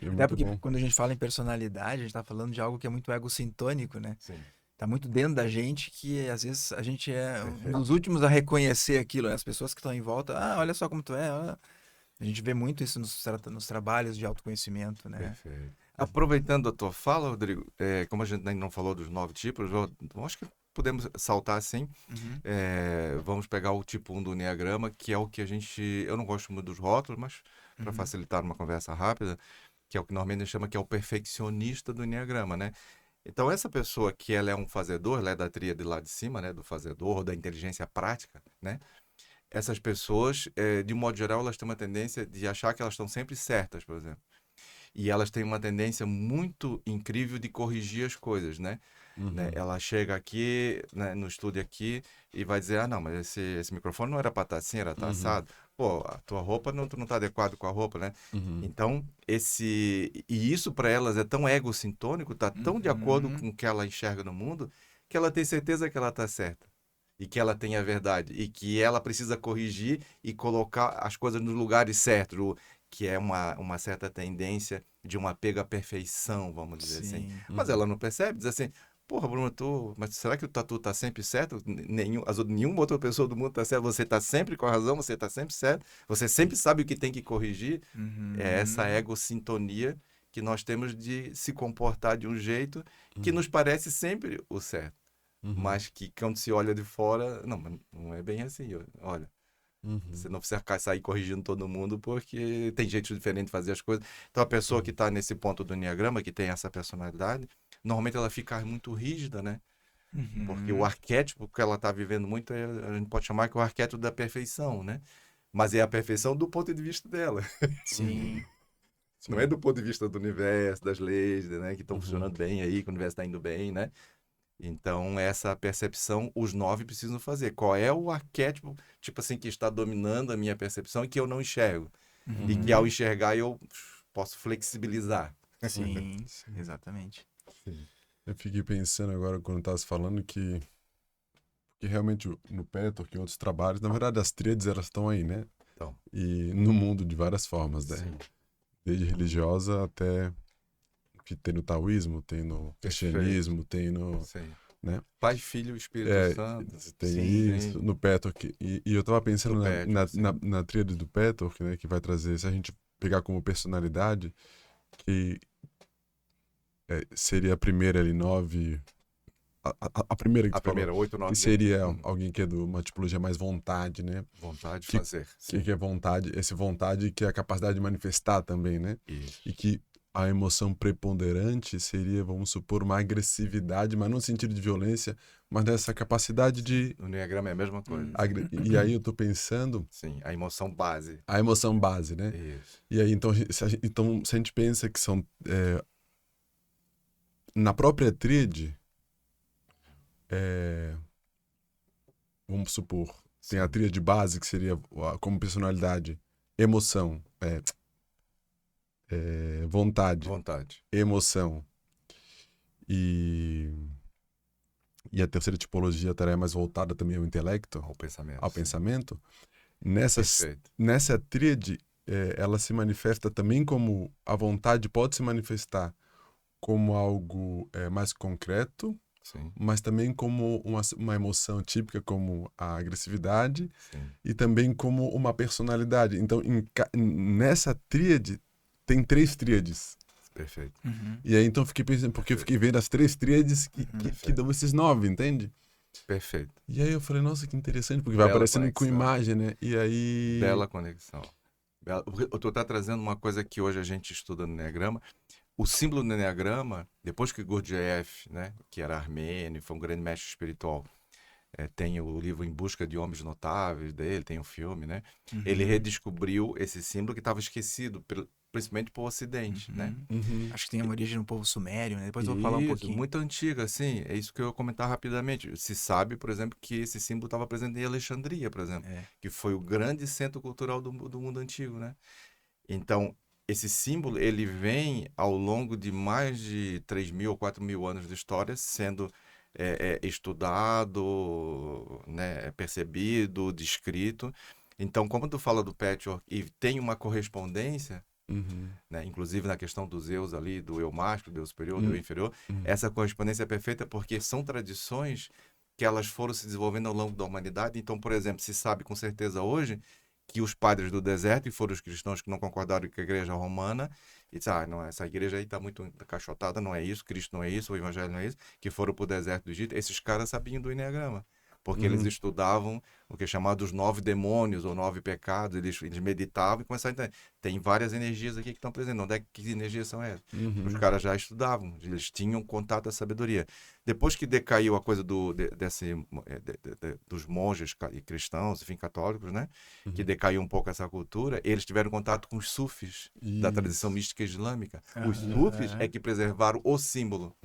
É Até muito porque bom. quando a gente fala em personalidade, a gente tá falando de algo que é muito egocintônico, né? Sim. Tá muito dentro da gente que às vezes a gente é um Perfeito. dos últimos a reconhecer aquilo, né? As pessoas que estão em volta, olha só como tu é. A gente vê muito isso nos trabalhos de autoconhecimento, né? Perfeito. Aproveitando a tua fala, Rodrigo, como a gente ainda não falou dos 9 tipos, eu acho que podemos saltar assim. Uhum, Vamos pegar o tipo 1 do Enneagrama, que é o que a gente. Eu não gosto muito dos rótulos, mas para uhum, facilitar uma conversa rápida, que é o que normalmente a gente chama que é o perfeccionista do Enneagrama, né? Então, essa pessoa que ela é um fazedor, ela é da tríade lá de cima, né? Do fazedor, ou da inteligência prática, né? Essas pessoas, de modo geral, elas têm uma tendência de achar que elas estão sempre certas, por exemplo. E elas têm uma tendência muito incrível de corrigir as coisas, né? Uhum. Ela chega aqui, né, no estúdio aqui e vai dizer, não, mas esse microfone não era para estar assim, era estar Uhum. assado. Pô, a tua roupa tu não tá adequado com a roupa, né? Uhum. Então, e isso para elas é tão egocintônico, tá tão de acordo uhum, com o que ela enxerga no mundo, que ela tem certeza que ela tá certa. E que ela tem a verdade. E que ela precisa corrigir e colocar as coisas nos lugares certos. Que é uma certa tendência de um apego à perfeição, vamos dizer assim. sim. Mas Uhum. ela não percebe, diz assim, porra, Bruno, mas será que o tatu tá sempre certo? Nenhuma outra pessoa do mundo tá certo, você tá sempre com a razão, você tá sempre certo, você sempre sabe o que tem que corrigir. É essa Uhum, egossintonia que nós temos de se comportar de um jeito que Uhum. nos parece sempre o certo. Uhum. Mas que quando se olha de fora, não, mas não é bem assim. Olha, Uhum. você não precisa sair corrigindo todo mundo porque tem jeitos diferentes de fazer as coisas. Então, a pessoa que Uhum. está nesse ponto do enneagrama, que tem essa personalidade, normalmente ela fica muito rígida, né? Porque o uhum, arquétipo que ela está vivendo muito, a gente pode chamar que é o arquétipo da perfeição, né? Mas é a perfeição do ponto de vista dela. Uhum. sim. Não é Sim. do ponto de vista do universo, das leis, né? Que estão Uhum. funcionando bem aí, que o universo está indo bem, né? Então, essa percepção, os 9 precisam fazer. Qual é o arquétipo, tipo assim, que está dominando a minha percepção e que eu não enxergo? E que Uhum. ao Uhum, enxergar eu posso flexibilizar. sim, Sim. exatamente. Sim. Eu fiquei pensando agora quando estavas falando que realmente no Petor, que em outros trabalhos, na verdade as tríades elas estão aí, né? Então, E no mundo de várias formas, né? sim, Desde religiosa até que tem no taoísmo, tem no perfeito. cristianismo, tem no, Sim. né? Pai, Filho e Espírito É, Santo. tem Sim. isso, Sim. no Petor, e eu tava Do pensando Pétio, sim. na tríade do Petor, né, que vai trazer, se a gente pegar como personalidade, que seria a primeira ali, 9, a primeira que A tu falou, primeira, 8, que 9 e 1. seria alguém que é de uma tipologia mais vontade, né? Vontade de Que, fazer, sim. que é vontade, esse vontade que é a capacidade de manifestar também, né? E Isso. que a emoção preponderante seria, vamos supor, uma agressividade, mas não no sentido de violência, mas dessa capacidade Sim. de. No Enneagrama é a mesma coisa, sim. E aí eu tô pensando Sim, a emoção base. a emoção base, né? Isso. E aí, então, então, se a gente pensa que são. Na própria tríade, é, vamos supor, tem a Sim. tríade base, que seria como personalidade, emoção, vontade, Vontade. emoção e, e a terceira tipologia estaria mais voltada também ao intelecto, Ao pensamento, ao sim. pensamento. Perfeito. Nessa tríade, ela se manifesta também como a vontade pode se manifestar como algo mais concreto, Sim, mas também como uma emoção típica como a agressividade sim. e também como uma personalidade. Então, nessa tríade, tem três tríades. Perfeito. Uhum, E aí, então, eu fiquei pensando, porque eu Perfeito. fiquei vendo as três tríades uhum. que Perfeito. dão esses 9, entende? Perfeito. E aí eu falei, nossa, que interessante, porque vai Bela aparecendo com conexão. imagem, né? E aí. Bela conexão. Porque tu tá trazendo uma coisa que hoje a gente estuda no Enneagrama. O símbolo do Enneagrama, depois que Gurdjieff, né, que era armênio, foi um grande mestre espiritual, tem o livro Em Busca de Homens Notáveis dele, tem o filme, né? Ele Uhum, redescobriu esse símbolo que estava esquecido, principalmente pelo Ocidente, né? uhum. Uhum, Acho que tem uma origem no povo sumério, né? Depois eu vou falar um Isso, pouquinho. muito antiga, assim. É isso que eu ia comentar rapidamente. Se sabe, por exemplo, que esse símbolo estava presente em Alexandria, por exemplo, É. que foi o grande centro cultural do mundo antigo, né? Então, esse símbolo, ele vem ao longo de mais de 3.000 ou 4.000 anos de história sendo estudado, né, percebido, descrito. Então, como tu fala do patchwork e tem uma correspondência, né? Inclusive na questão dos eus ali, do eu mágico, do eu superior, do eu inferior. Essa correspondência é perfeita porque são tradições que elas foram se desenvolvendo ao longo da humanidade. Então, por exemplo, se sabe com certeza hoje que os padres do deserto, e foram os cristãos que não concordaram com a igreja romana, e disseram, não, essa igreja aí está muito encaixotada, não é isso, Cristo não é isso, o evangelho não é isso, que foram para o deserto do Egito. Esses caras sabiam do Enneagrama, porque eles estudavam o que é chamado os 9 demônios ou 9 pecados, eles meditavam e começaram a entender. Tem várias energias aqui que estão presentes, onde é que energias são essas? Os caras já estudavam, eles tinham contato à sabedoria. Depois que decaiu a coisa dos monges e cristãos, enfim, católicos, né? Que decaiu um pouco essa cultura, eles tiveram contato com os sufis da tradição mística islâmica. Os sufis é que preservaram o símbolo,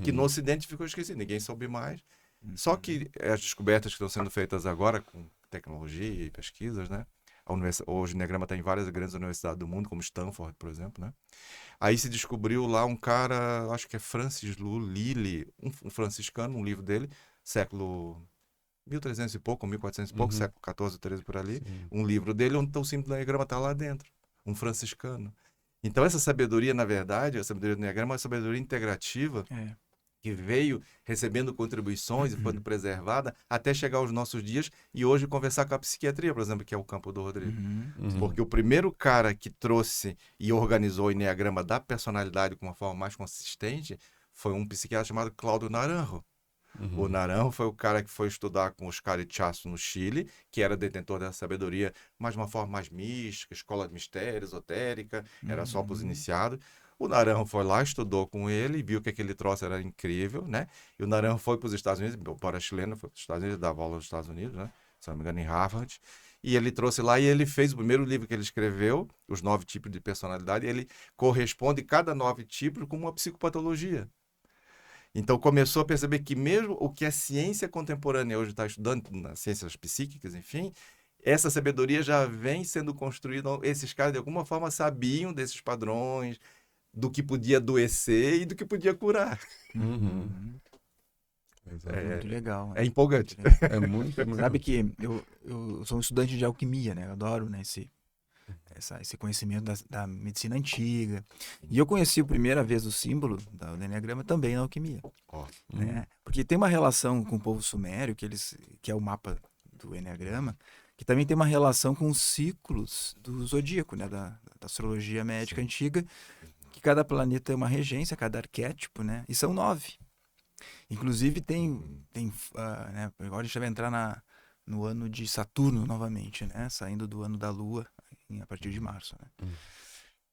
que no Ocidente ficou esquecido, ninguém soube mais. Só que as descobertas que estão sendo feitas agora com tecnologia e pesquisas, né? Hoje o Enneagrama está em várias grandes universidades do mundo, como Stanford, por exemplo, né? Aí se descobriu lá um cara, acho que é Francis Lilly, um franciscano, um livro dele, século 1300 e pouco, 1400 e pouco, século 14, 13 por ali, um livro dele onde o símbolo do Enneagrama está lá dentro, um franciscano. Então essa sabedoria, na verdade, a sabedoria do Enneagrama é uma sabedoria integrativa, que veio recebendo contribuições e foi preservada até chegar aos nossos dias e hoje conversar com a psiquiatria, por exemplo, que é o campo do Rodrigo. Porque o primeiro cara que trouxe e organizou o Enneagrama da personalidade com uma forma mais consistente foi um psiquiatra chamado Cláudio Naranjo. O Naranjo foi o cara que foi estudar com os Carichaço no Chile, que era detentor dessa sabedoria, mas de uma forma mais mística, escola de mistério, esotérica, era só para os iniciados. O Naranjo foi lá, estudou com ele, viu que aquele troço era incrível, né? E o Naranjo foi para os Estados Unidos, para a chilena, foi para os Estados Unidos, dava aula nos Estados Unidos, né? Se não me engano, em Harvard. E ele trouxe lá e ele fez o primeiro livro que ele escreveu, Os 9 Tipos de Personalidade, e ele corresponde cada 9 tipos com uma psicopatologia. Então começou a perceber que mesmo o que a ciência contemporânea hoje está estudando, nas ciências psíquicas, enfim, essa sabedoria já vem sendo construída. Esses caras, de alguma forma, sabiam desses padrões, do que podia adoecer e do que podia curar. Muito legal. É empolgante. É muito. Sabe que eu sou um estudante de alquimia, né? Eu adoro, né, esse conhecimento da medicina antiga. E eu conheci a primeira vez o símbolo do Enneagrama também na alquimia. Né? Porque tem uma relação com o povo sumério, que é o mapa do Enneagrama, que também tem uma relação com os ciclos do zodíaco, né? Da astrologia médica antiga, que cada planeta é uma regência, cada arquétipo, né? E são 9. Inclusive né? Agora a gente vai entrar no ano de Saturno novamente, né? Saindo do ano da Lua a partir de março, né?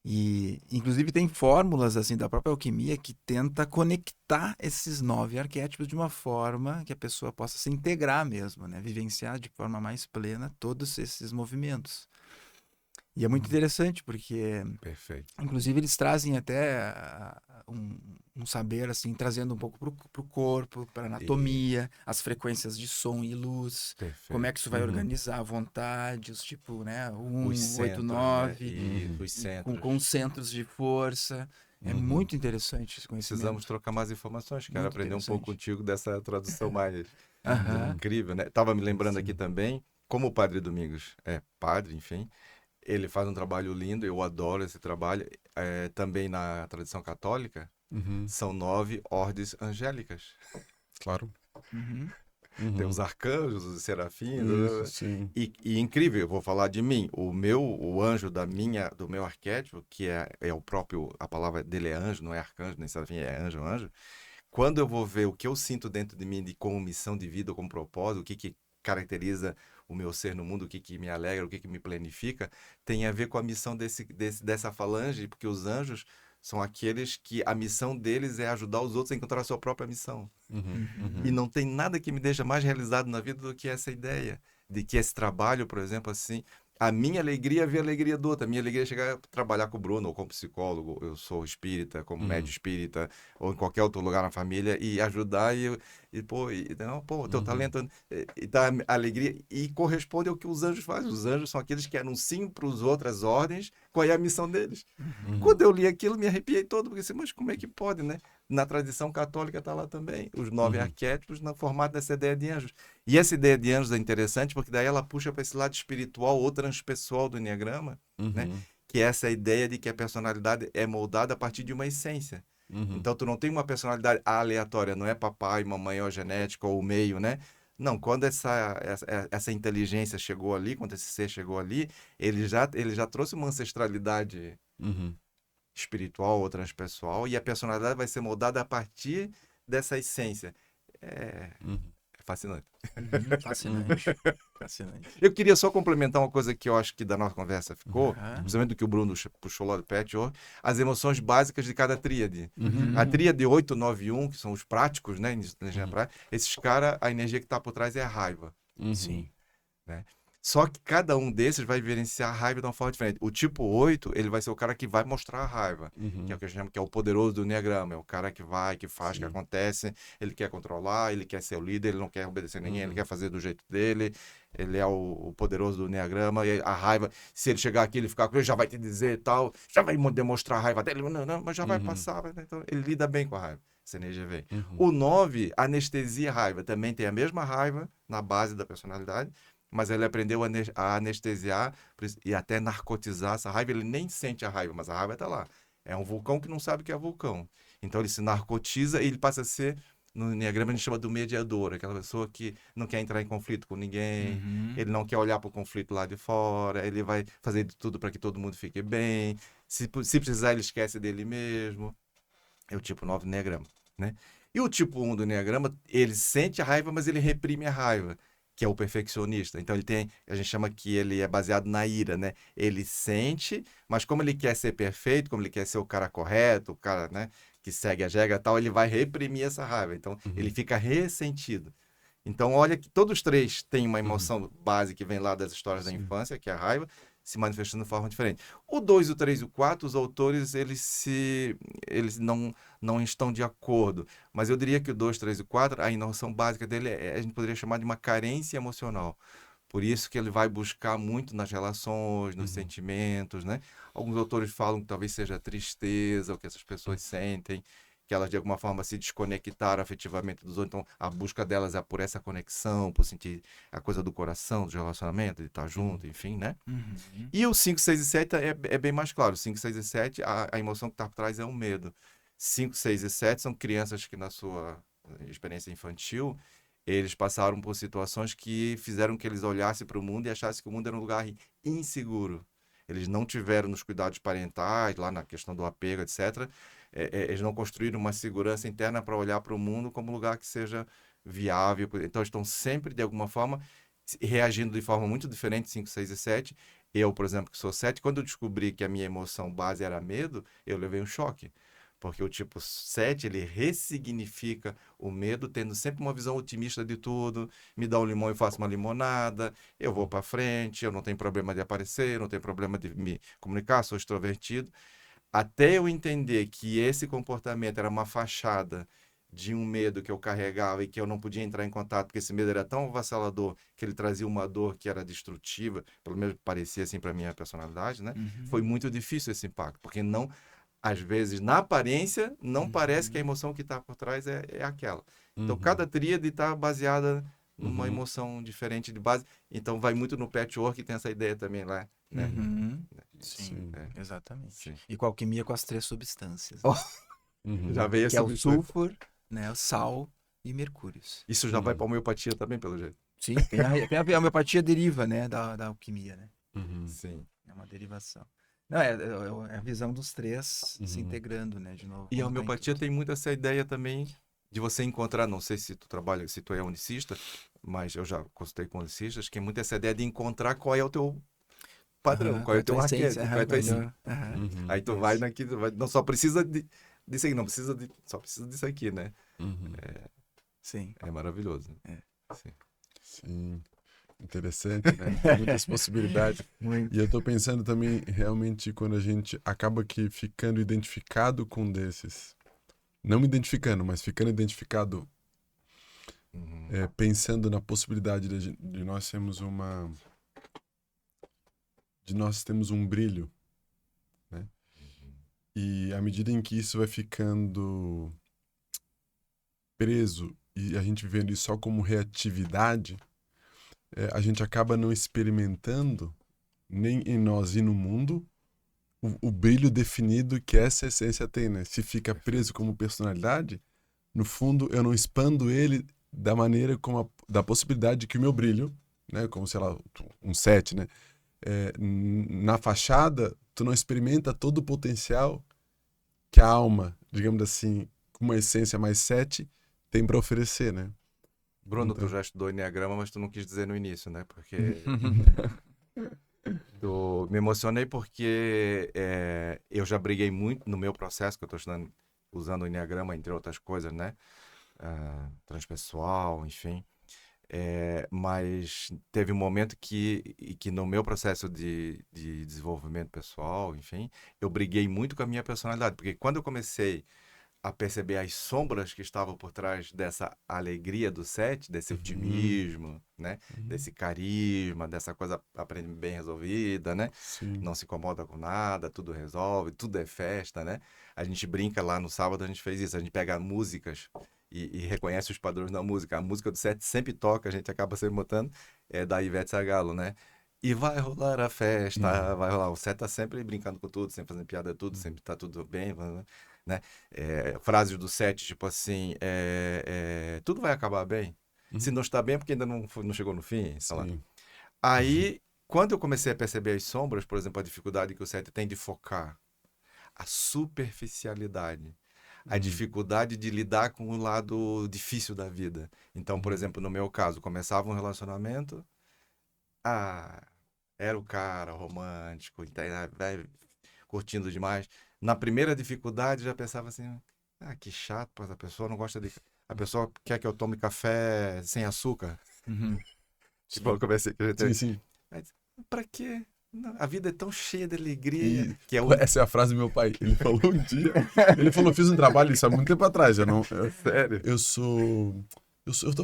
E inclusive tem fórmulas assim da própria alquimia que tenta conectar esses 9 arquétipos de uma forma que a pessoa possa se integrar mesmo, né? Vivenciar de forma mais plena todos esses movimentos. E é muito interessante porque, Perfeito. inclusive, eles trazem até um saber, assim, trazendo um pouco para o corpo, para a anatomia, as frequências de som e luz, Perfeito. como é que isso vai organizar a vontade, os tipo, né, 1, Os 8, centros, 9, né? Os centros. com centros de força. É muito interessante esse conhecimento. Precisamos trocar mais informações. Quero Muito aprender um pouco interessante. contigo dessa tradução mais incrível, né? Estava me lembrando aqui também, como o Padre Domingos é padre, enfim, ele faz um trabalho lindo, eu adoro esse trabalho. Também na tradição católica, são 9 ordens angélicas. Claro. Tem os arcanjos, os serafins. Isso, sim. E incrível, eu vou falar de mim. O anjo do meu arquétipo, que é o próprio, a palavra dele é anjo, não é arcanjo, nem serafim, é anjo. Quando eu vou ver o que eu sinto dentro de mim como missão de vida, como propósito, o que caracteriza o meu ser no mundo, o que me alegra, o que me planifica, tem a ver com a missão dessa falange, porque os anjos são aqueles que a missão deles é ajudar os outros a encontrar a sua própria missão. E não tem nada que me deixa mais realizado na vida do que essa ideia de que esse trabalho, por exemplo, assim, a minha alegria é ver a alegria do outro. A minha alegria é chegar a trabalhar com o Bruno, ou como psicólogo, eu sou espírita, como médio espírita, ou em qualquer outro lugar na família, e ajudar o teu talento, e dá alegria, e corresponde ao que os anjos fazem. Os anjos são aqueles que anunciam para os outras ordens qual é a missão deles. Quando eu li aquilo, me arrepiei todo, porque assim, mas como é que pode, né? Na tradição católica está lá também, os 9 arquétipos no formato dessa ideia de anjos. E essa ideia de anjos é interessante porque daí ela puxa para esse lado espiritual ou transpessoal do Enneagrama, né? que é essa ideia de que a personalidade é moldada a partir de uma essência. Uhum. Então, tu não tem uma personalidade aleatória, não é papai, mamãe ou genética ou o meio, né? Não, quando essa inteligência chegou ali, quando esse ser chegou ali, ele já trouxe uma ancestralidade Uhum. espiritual ou transpessoal, e a personalidade vai ser moldada a partir dessa essência. É, Uhum. é fascinante. Fascinante. Fascinante. Eu queria só complementar uma coisa que eu acho que da nossa conversa ficou, Aham. principalmente do que o Bruno puxou lá do Patchwork, as emoções básicas de cada tríade. Uhum. A tríade 891, que são os práticos, né? Uhum. Esses caras, a energia que está por trás é a raiva. Uhum. Sim. Né? Só que cada um desses vai vivenciar a raiva de uma forma diferente. O tipo 8, ele vai ser o cara que vai mostrar a raiva, Uhum. que é o que a gente chama que é o poderoso do Enneagrama. É o cara que vai, que faz, Sim. que acontece, ele quer controlar, ele quer ser o líder, ele não quer obedecer ninguém, ele Uhum. quer fazer do jeito dele. Ele é o poderoso do Enneagrama. E a raiva, se ele chegar aqui, ele ficar com ele, já vai te dizer tal, já vai demonstrar a raiva dele. Não, mas já vai Uhum. passar. Então, ele lida bem com a raiva. Essa energia vem. Uhum. O 9, anestesia a raiva. Também tem a mesma raiva na base da personalidade, mas ele aprendeu a anestesiar e até narcotizar essa raiva. Ele nem sente a raiva, mas a raiva está lá. É um vulcão que não sabe o que é vulcão. Então ele se narcotiza e ele passa a ser, no Enneagrama a gente chama do mediador, aquela pessoa que não quer entrar em conflito com ninguém, Uhum. ele não quer olhar para o conflito lá de fora, ele vai fazer de tudo para que todo mundo fique bem. Se precisar, ele esquece dele mesmo. É o tipo 9 do Enneagrama, né? E o tipo 1 do Enneagrama, ele sente a raiva, mas ele reprime a raiva, que é o perfeccionista. Então ele tem, a gente chama que ele é baseado na ira, né? Ele sente, mas como ele quer ser perfeito, como ele quer ser o cara correto, o cara, né, que segue a regra e tal, ele vai reprimir essa raiva. Então ele fica ressentido. Então olha que todos os três têm uma emoção base que vem lá das histórias da Sim. infância, que é a raiva, se manifestando de forma diferente. O 2, o 3 e o 4, os autores, eles não estão de acordo. Mas eu diria que o 2, 3 e o 4, a inovação básica dele a gente poderia chamar de uma carência emocional. Por isso que ele vai buscar muito nas relações, nos sentimentos, né? Alguns autores falam que talvez seja a tristeza, o que essas pessoas sentem, que elas de alguma forma se desconectaram afetivamente dos outros. Então, a busca delas é por essa conexão, por sentir a coisa do coração, do relacionamento, de estar junto, enfim, né? Uhum. E o 5, 6 e 7 é bem mais claro. 5, 6 e 7, a emoção que está por trás é o medo. 5, 6 e 7 são crianças que, na sua experiência infantil, eles passaram por situações que fizeram que eles olhassem para o mundo e achassem que o mundo era um lugar inseguro. Eles não tiveram nos cuidados parentais, lá na questão do apego, etc. Eles não construíram uma segurança interna para olhar para o mundo como um lugar que seja viável. Então, estão sempre, de alguma forma, reagindo de forma muito diferente, 5, 6 e 7. Eu, por exemplo, que sou 7, quando eu descobri que a minha emoção base era medo, eu levei um choque. Porque o tipo 7, ele ressignifica o medo, tendo sempre uma visão otimista de tudo. Me dá um limão e faço uma limonada. Eu vou para frente, eu não tenho problema de aparecer, não tenho problema de me comunicar, sou extrovertido. Até eu entender que esse comportamento era uma fachada de um medo que eu carregava e que eu não podia entrar em contato, porque esse medo era tão avassalador que ele trazia uma dor que era destrutiva, pelo menos parecia assim para minha personalidade, né? Foi muito difícil esse impacto, porque não, às vezes, na aparência, não parece que a emoção que está por trás é aquela. Então, cada tríade está baseada numa emoção diferente de base. Então, vai muito no patchwork, tem essa ideia também lá, né? Uhum. Sim, Sim. exatamente. Sim. E com a alquimia com as 3 substâncias. Oh, Uhum. Já veio Que é o essa sulfur, né, o sal e mercúrios. Isso já vai para a homeopatia também, pelo jeito. Sim, tem a homeopatia deriva, né, da alquimia, né? Uhum. Sim. É uma derivação. Não, é a visão dos três se integrando, né, de novo. E a como tá em homeopatia tudo. tem muito essa ideia também de você encontrar, não sei se tu trabalha, se tu é unicista, mas eu já consultei com unicistas, que é muito essa ideia de encontrar qual é o teu padrão, Aham, qual é o teu tua essência, arquétipo, qual é a tua essência. aham. Uhum. Aí tu vai naquilo, não só precisa disso aqui, não precisa só precisa disso aqui, né? Uhum. Sim. É maravilhoso. Sim. Sim. Interessante, né? Muitas possibilidades. Muito. E eu tô pensando também, realmente, quando a gente acaba que ficando identificado com um desses, não me identificando, mas ficando identificado, Uhum. pensando na possibilidade de nós termos um brilho, né? E à medida em que isso vai ficando preso e a gente vendo isso só como reatividade, a gente acaba não experimentando nem em nós e no mundo o brilho definido que essa essência tem, né? Se fica preso como personalidade, no fundo eu não expando ele da maneira da possibilidade que o meu brilho, né? Como, sei lá, um 7, né? Na fachada, tu não experimenta todo o potencial que a alma, digamos assim, com uma essência mais 7, tem para oferecer, né? Bruno, Então. tu já estudou Enneagrama, mas tu não quis dizer no início, né? Porque me emocionei porque eu já briguei muito no meu processo, que eu estou estudando, usando o Enneagrama, entre outras coisas, né? Transpessoal, enfim. Mas teve um momento que no meu processo de desenvolvimento pessoal, enfim, eu briguei muito com a minha personalidade, porque quando eu comecei a perceber as sombras que estavam por trás dessa alegria do 7, desse otimismo, né? Desse carisma, dessa coisa bem resolvida, né? Sim. Não se incomoda com nada, tudo resolve, tudo é festa, né? A gente brinca lá no sábado, a gente fez isso, a gente pega músicas e reconhece os padrões da música. A música do 7 sempre toca, a gente acaba sempre botando, é da Ivete Sangalo, né? E vai rolar a festa, vai rolar. O 7 tá sempre brincando com tudo, sempre fazendo piada tudo, sempre tá tudo bem, né? Frases do 7, tipo assim, tudo vai acabar bem. Se não está bem é porque ainda não chegou no fim, sei lá. Aí, quando eu comecei a perceber as sombras, por exemplo, a dificuldade que o 7 tem de focar, a superficialidade, a dificuldade de lidar com o lado difícil da vida. Então, por exemplo, no meu caso, começava um relacionamento, era o cara romântico, curtindo demais. Na primeira dificuldade, já pensava assim, que chato, pois a pessoa não gosta de... A pessoa quer que eu tome café sem açúcar. Tipo, eu comecei... Sim. Mas, pra quê? Não, a vida é tão cheia de alegria. Que Essa é a frase do meu pai. Ele falou um dia... Ele falou, fiz um trabalho, isso há muito tempo atrás. Sério?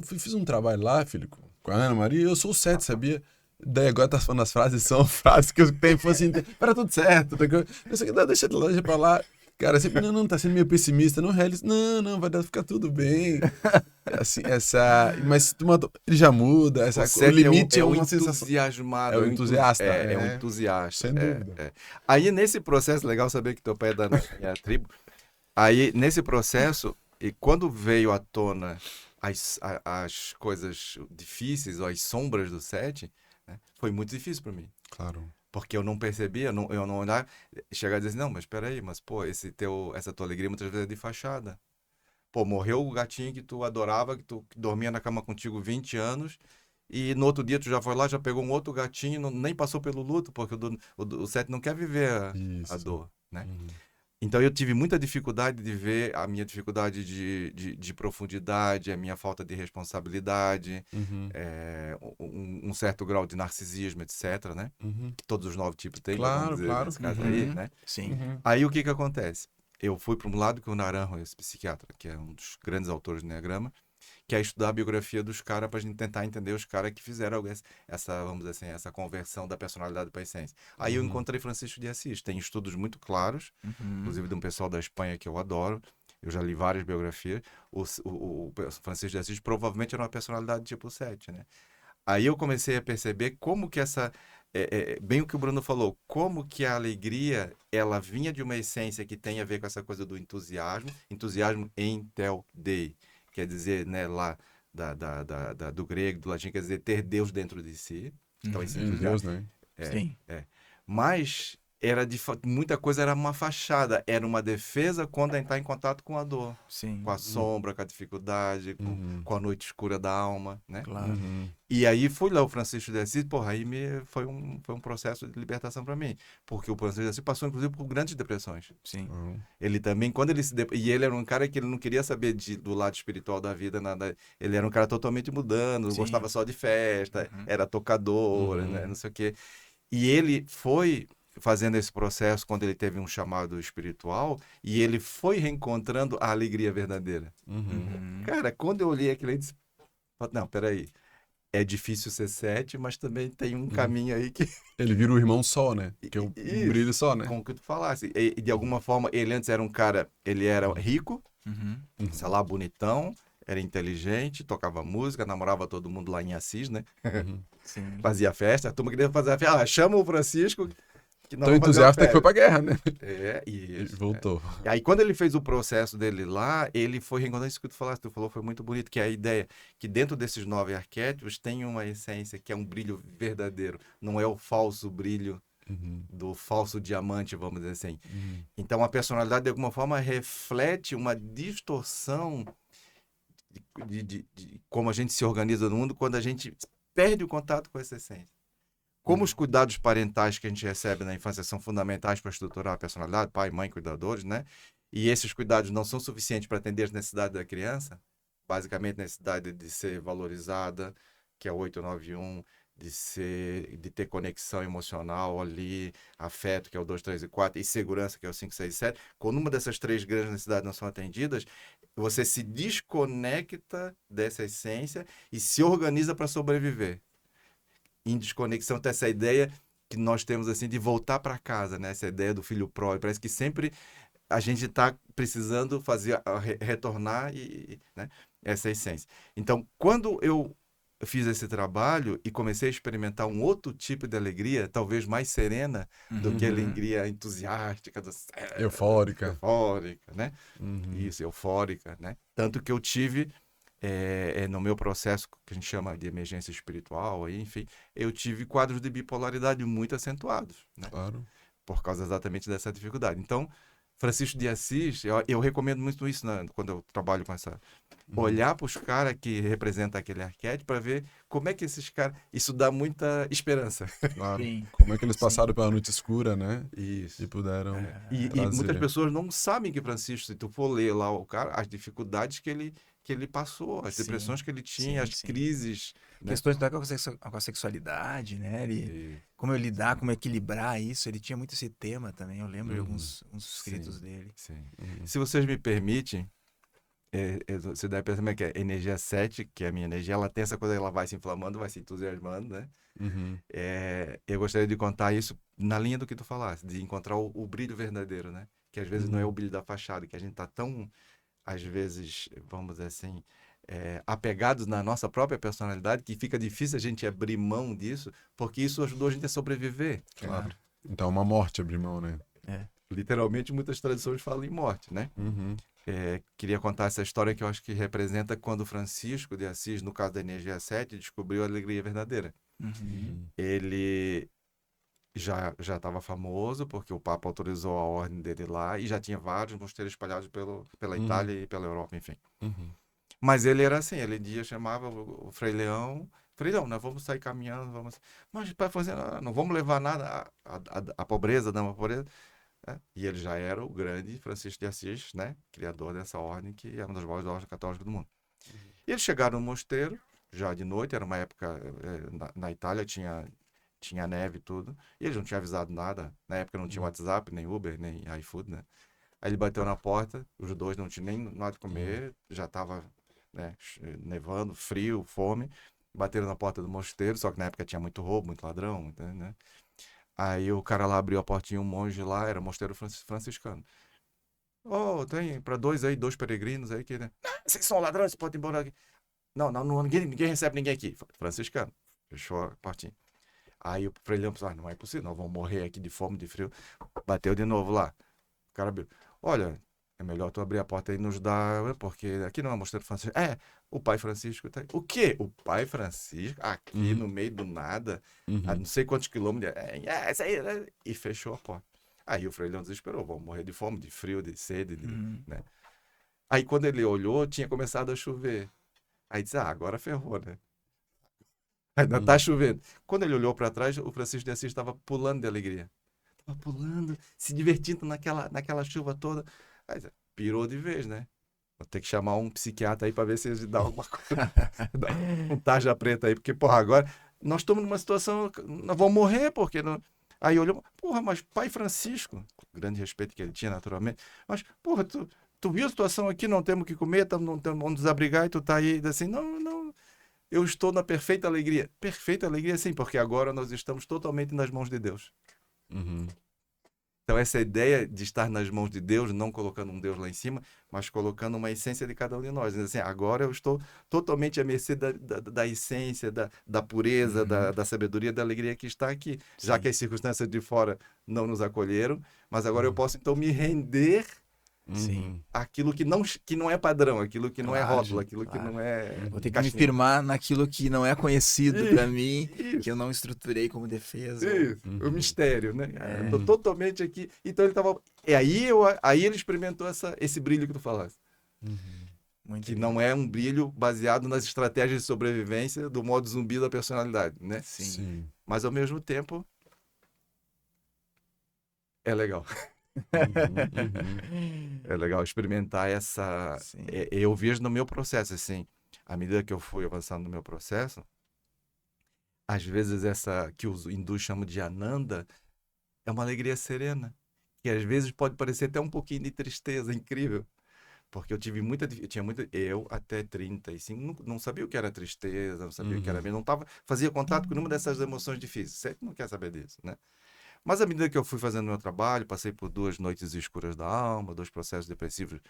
Fiz um trabalho lá, filho, com a Ana Maria, eu sou o 7, sabia? Daí agora tá falando as frases, são frases que eu tenho, assim, para tudo certo, deixa pra lá. Cara, sempre, não, tá sendo meio pessimista, não realiza, não, vai ficar tudo bem. Assim, mas ele já muda, o limite é uma sensação. Entusiasmado, É um entusiasta. É um entusiasta. Sem dúvida. Aí, nesse processo, legal saber que teu pai é da minha tribo, aí, nesse processo, e quando veio à tona as coisas difíceis, ou as sombras do 7, né, foi muito difícil para mim. Claro. Porque eu não percebia, eu não olhava, chegar a dizer assim, não, mas peraí, mas pô, essa tua alegria muitas vezes é de fachada. Pô, morreu o gatinho que tu adorava, que dormia na cama contigo 20 anos, e no outro dia tu já foi lá, já pegou um outro gatinho, nem passou pelo luto, porque o 7 não quer viver a dor, né? Então eu tive muita dificuldade de ver a minha dificuldade de profundidade, a minha falta de responsabilidade, um certo grau de narcisismo, etc, né? Que todos os 9 tipos têm, claro, vamos dizer, claro. nesse caso aí, né? Sim. Aí o que acontece? Eu fui para um lado que o Naranjo, esse psiquiatra, que é um dos grandes autores do Enneagrama, que é estudar a biografia dos caras para a gente tentar entender os caras que fizeram essa, vamos dizer assim, essa conversão da personalidade para a essência. Aí eu encontrei Francisco de Assis. Tem estudos muito claros, inclusive de um pessoal da Espanha que eu adoro. Eu já li várias biografias. O Francisco de Assis provavelmente era uma personalidade tipo 7, né? Aí eu comecei a perceber como que bem o que o Bruno falou, como que a alegria, ela vinha de uma essência que tem a ver com essa coisa do entusiasmo enteldei. Quer dizer, né, lá do grego, do latim, quer dizer ter Deus dentro de si. Então, esse Deus, né? Sim. Mas muita coisa era uma fachada, era uma defesa quando entrar em contato com a dor, Sim. com a sombra, com a dificuldade, com a noite escura da alma, né? Claro. E aí fui lá o Francisco de Assis, porra, aí foi um processo de libertação para mim, porque o Francisco de Assis passou inclusive por grandes depressões. Sim. Ele também, quando ele e ele era um cara que ele não queria saber do lado espiritual da vida, nada. Ele era um cara totalmente mudando, gostava só de festa, era tocador, né, não sei o quê. E ele foi fazendo esse processo quando ele teve um chamado espiritual e ele foi reencontrando a alegria verdadeira. Cara, quando eu olhei aquilo aí, disse, não, peraí. É difícil ser 7, mas também tem um caminho aí que... Ele vira o irmão só, né? Que é um brilho só, né? Como que tu falasse. E de alguma forma, ele antes era um cara... Ele era rico, sei lá, bonitão, era inteligente, tocava música, namorava todo mundo lá em Assis, né? Sim. Fazia festa. A turma queria fazer a festa. Chama o Francisco... que nós Tão vamos fazer uma entusiasta que foi festa. pra guerra, né? E E voltou. E aí, quando ele fez o processo dele lá, ele foi reencontrando isso que tu falaste, tu falou, foi muito bonito, que é a ideia que dentro desses 9 arquétipos tem uma essência que é um brilho verdadeiro, não é o falso brilho Uhum. do falso diamante, vamos dizer assim. Uhum. Então, a personalidade, de alguma forma, reflete uma distorção de como a gente se organiza no mundo quando a gente perde o contato com essa essência. Como os cuidados parentais que a gente recebe na infância são fundamentais para estruturar a personalidade, pai, mãe, cuidadores, né? E esses cuidados não são suficientes para atender as necessidades da criança, basicamente a necessidade de ser valorizada, que é o 891, de ter conexão emocional ali, afeto, que é o 2, 3 e 4, e segurança, que é o 5, 6 e 7. Quando uma dessas 3 grandes necessidades não são atendidas, você se desconecta dessa essência e se organiza para sobreviver. Em desconexão tem essa ideia que nós temos assim de voltar para casa, né? Essa ideia do filho pródigo. Parece que sempre a gente está precisando fazer retornar né? Essa essência. Então, quando eu fiz esse trabalho e comecei a experimentar um outro tipo de alegria, talvez mais serena do que a alegria entusiástica, Eufórica. eufórica, né? Uhum. Isso, eufórica, né? Tanto que eu tive no meu processo que a gente chama de emergência espiritual, aí, enfim, eu tive quadros de bipolaridade muito acentuados, né? Claro. Por causa exatamente dessa dificuldade. Então, Francisco de Assis, eu recomendo muito isso, né, quando eu trabalho com essa. Olhar para os caras que representam aquele arquétipo para ver como é que esses caras. Isso dá muita esperança. Claro. Sim. Como é que eles Sim. passaram pela noite escura, né? Isso. E puderam E trazer. muitas pessoas não sabem que Francisco, se tu for ler lá o cara, as dificuldades que ele passou, as Sim, depressões que ele tinha, sim, as sim. crises. Né? Questões até com a sexualidade, né? Como eu lidar, como equilibrar isso. Ele tinha muito esse tema também. Eu lembro de alguns uns escritos Sim. dele. Sim. Se vocês me permitem, você deve pensar que a energia 7, que é a minha energia, ela tem essa coisa, ela vai se inflamando, vai se entusiasmando, né? Uhum. Eu gostaria de contar isso na linha do que tu falaste, de encontrar o brilho verdadeiro, né? Que às vezes não é o brilho da fachada, que a gente tá tão, às vezes, vamos dizer assim, apegados na nossa própria personalidade, que fica difícil a gente abrir mão disso, porque isso ajudou a gente a sobreviver. Claro. Então, uma morte abrir mão, né? Literalmente, muitas tradições falam em morte, né? Uhum. Queria contar essa história que eu acho que representa quando Francisco de Assis, no caso da energia 7, descobriu a alegria verdadeira. Uhum. Ele já estava famoso, porque o Papa autorizou a ordem dele lá, e já tinha vários mosteiros espalhados pela Itália e pela Europa, enfim. Uhum. Mas ele era assim, ele um dia chamava o Frei Leão, nós vamos sair caminhando, mas para fazer, não vamos levar nada, a pobreza, não, a pobreza. E ele já era o grande Francisco de Assis, né? Criador dessa ordem, que é uma das maiores ordens católicas do mundo. E eles chegaram no mosteiro, já de noite, era uma época, na Itália tinha neve e tudo, e eles não tinham avisado nada. Na época não tinha WhatsApp, nem Uber, nem iFood, né? Aí ele bateu na porta, os dois não tinham nem nada de comer, já estava, né, nevando, frio, fome. Bateram na porta do mosteiro, só que na época tinha muito roubo, muito ladrão, né? Aí o cara lá abriu a portinha, um monge lá, era mosteiro franciscano. Tem para dois peregrinos aí que, né? Vocês são ladrões, podem ir embora aqui. Não, ninguém recebe ninguém aqui. Franciscano. Fechou a portinha. Aí o Frei Leão pensou, não é possível, nós vamos morrer aqui de fome, de frio. Bateu de novo lá. O cara abriu. Olha, é melhor tu abrir a porta aí e nos dar, porque aqui não é mosteiro Francisco. O pai Francisco tá aí. O quê? O pai Francisco? Aqui no meio do nada, a não sei quantos quilômetros. Isso aí, né? E fechou a porta. Aí o Frei Leão desesperou, vamos morrer de fome, de frio, de sede, né? Aí quando ele olhou, tinha começado a chover. Aí disse, agora ferrou, né? Ainda tá chovendo. Quando ele olhou para trás, o Francisco de Assis estava pulando de alegria. Estava pulando, se divertindo naquela chuva toda. Aí pirou de vez, né? Vou ter que chamar um psiquiatra aí para ver se ele dá alguma coisa. Dá um tarja preta aí, porque, porra, agora nós estamos numa situação, nós vamos morrer, porque não. Aí olhou, porra, mas pai Francisco, grande respeito que ele tinha, naturalmente, mas, porra, tu viu a situação aqui, não temos o que comer, não vamos desabrigar e tu tá aí assim, não, eu estou na perfeita alegria. Perfeita alegria, sim, porque agora nós estamos totalmente nas mãos de Deus. Uhum. Então, essa ideia de estar nas mãos de Deus, não colocando um Deus lá em cima, mas colocando uma essência de cada um de nós. Assim, agora eu estou totalmente à mercê da essência, da pureza, da sabedoria, da alegria que está aqui. Já Sim. que as circunstâncias de fora não nos acolheram, mas agora eu posso, então, me render Sim. àquilo que não é padrão, aquilo que não é Claro, rótulo, aquilo que claro. não é Vou ter que me caixinha. firmar naquilo que não é conhecido pra mim, Isso. que eu não estruturei como defesa. Isso, o Uhum. mistério, né? É. Eu tô totalmente aqui. Então ele tava. E aí ele experimentou esse brilho que tu falaste. Muito Que lindo. não é um brilho baseado nas estratégias de sobrevivência do modo zumbi da personalidade, né? Sim. Sim. Mas ao mesmo tempo é legal. É legal experimentar essa. Sim. Eu vejo no meu processo, assim, à medida que eu fui avançando no meu processo, às vezes essa que os hindus chamam de Ananda é uma alegria serena, que às vezes pode parecer até um pouquinho de tristeza, incrível. Porque eu tive eu até 35, não sabia o que era tristeza, não sabia o que era medo, não tava, fazia contato com nenhuma dessas emoções difíceis. Você não quer saber disso, né? Mas à medida que eu fui fazendo meu trabalho, passei por 2 noites escuras da alma, 2 processos depressivos